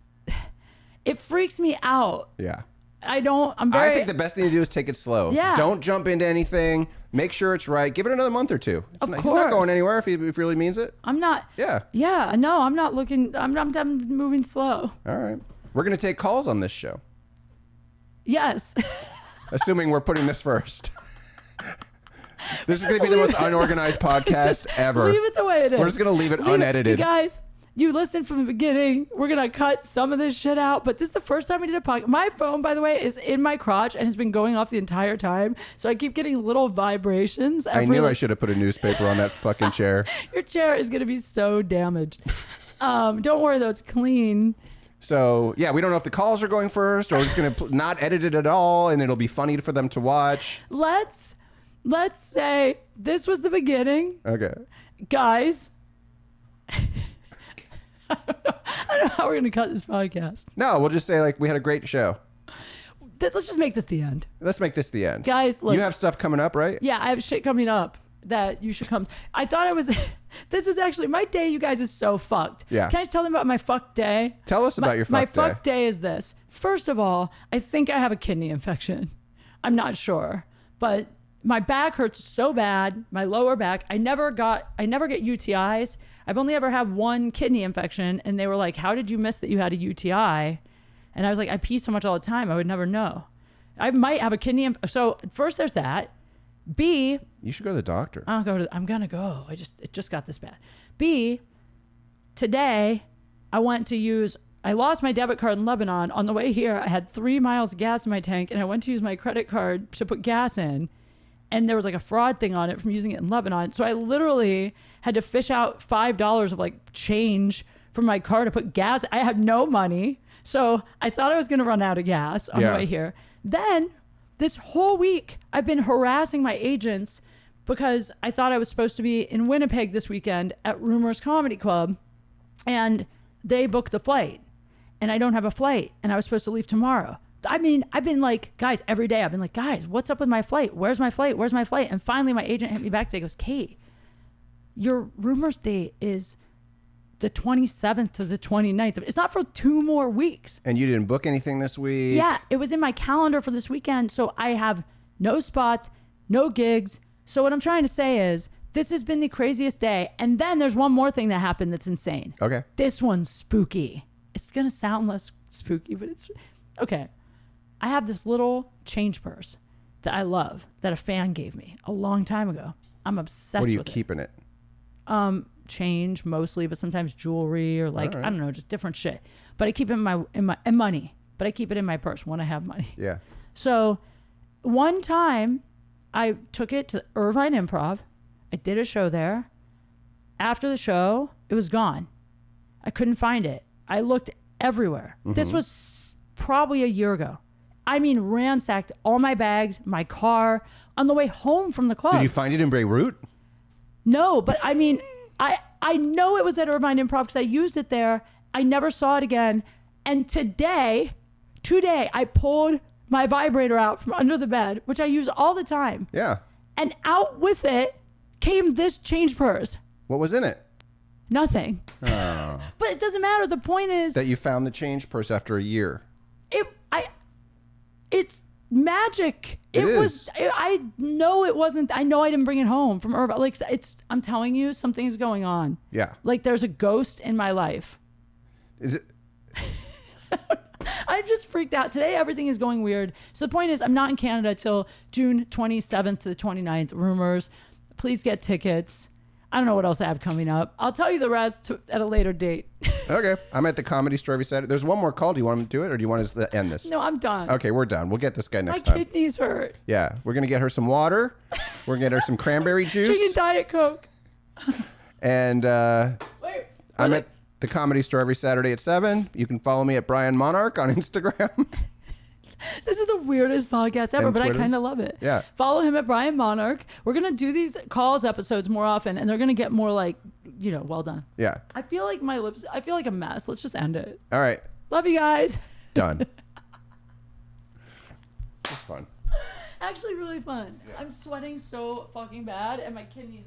freaks me out. Yeah. I think the best thing to do is take it slow. Yeah. Don't jump into anything. Make sure it's right. Give it another month or two. Of He's course. not going anywhere if he really means it. I'm not. Yeah. Yeah, no, I'm not looking. I'm moving slow. All right. We're going to take calls on this show, Yes. assuming we're putting this first. This is going to be the most unorganized podcast ever. Leave it the way it is. We're just going to leave it unedited. You guys, you listened from the beginning. We're going to cut some of this shit out, but this is the first time we did a podcast. My phone, by the way, is in my crotch and has been going off the entire time. So I keep getting little vibrations. I knew I should have put a newspaper on that fucking chair. Your chair is going to be so damaged. Don't worry, though. It's clean. So, yeah, we don't know if the calls are going first or we're just going to not edit it at all and it'll be funny for them to watch. Let's say this was the beginning. Okay. Guys. I don't know how we're going to cut this podcast. No, we'll just say, like, we had a great show. Let's just make this the end. Let's make this the end. Guys, look. You have stuff coming up, right? Yeah, I have shit coming up that you should come. I thought I was. This is actually my day. You guys is so fucked. Yeah. Can I just tell them about my fuck day? Tell us about your my fuck day. fuck day is this. First of all, I think I have a kidney infection. I'm not sure, but my back hurts so bad. My lower back. I never get UTIs. I've only ever had one kidney infection, and they were like, "How did you miss that you had a UTI?" And I was like, "I pee so much all the time. I would never know. I might have a kidney." So first, there's that. B, you should go to the doctor. I'm gonna go. It just got this bad. B, today I lost my debit card in Lebanon. On the way here, I had 3 miles of gas in my tank, and I went to use my credit card to put gas in, and there was like a fraud thing on it from using it in Lebanon. So I literally had to fish out $5 of like change from my car to put gas. I had no money, so I thought I was gonna run out of gas on the way here. Then this whole week, I've been harassing my agents because I thought I was supposed to be in Winnipeg this weekend at Rumors Comedy Club, and they booked the flight, and I don't have a flight, and I was supposed to leave tomorrow. I mean, I've been like, guys, every day I've been like, guys, what's up with my flight? Where's my flight? Where's my flight? And finally, my agent hit me back today. Goes, Kate, your Rumors date is the 27th to the 29th. It's not for 2 more weeks. And you didn't book anything this week? Yeah, it was in my calendar for this weekend. So I have no spots, no gigs. So what I'm trying to say is this has been the craziest day. And then there's one more thing that happened that's insane. Okay. This one's spooky. It's going to sound less spooky, but it's okay. I have this little change purse that I love that a fan gave me a long time ago. I'm obsessed with it. What are you keeping it? Change mostly, but sometimes jewelry or like, I don't know, just different shit. But I keep it in my money, but I keep it in my purse when I have money. Yeah. So one time I took it to Irvine Improv. I did a show there. After the show, it was gone. I couldn't find it. I looked everywhere. Mm-hmm. This was probably a year ago. I mean, ransacked all my bags, my car on the way home from the club. Did you find it in Beirut? No, but I mean, I know it was at Irvine Improv because I used it there. I never saw it again. And today, I pulled my vibrator out from under the bed, which I use all the time. Yeah. And out with it came this change purse. What was in it? Nothing. Oh. But it doesn't matter. The point is that you found the change purse after a year. It's magic. It is. I know it wasn't. I know I didn't bring it home from Irvine. Like I'm telling you, something's going on. Yeah. Like there's a ghost in my life. Is it? I'm just freaked out. Today, everything is going weird. So the point is, I'm not in Canada till June 27th to the 29th. Rumors. Please get tickets. I don't know what else I have coming up. I'll tell you the rest at a later date. Okay. I'm at the Comedy Store every Saturday. There's one more call. Do you want to do it, or do you want us to end this? No, I'm done. Okay, we're done. We'll get this guy My next time. kidneys hurt. Yeah, we're gonna get her some water. We're gonna get her some cranberry Drinking juice. Diet Coke. And Wait. I'm at the Comedy Store every Saturday at 7. You can follow me at Brian Monarch on Instagram. This is the weirdest podcast ever, And but Twitter. I kind of love it. Yeah. Follow him at Brian Monarch. We're going to do these calls episodes more often, and they're going to get more like, well done. Yeah. I feel like I feel like a mess. Let's just end it. All right. Love you guys. Done. It's fun. Actually, really fun. I'm sweating so fucking bad, and my kidneys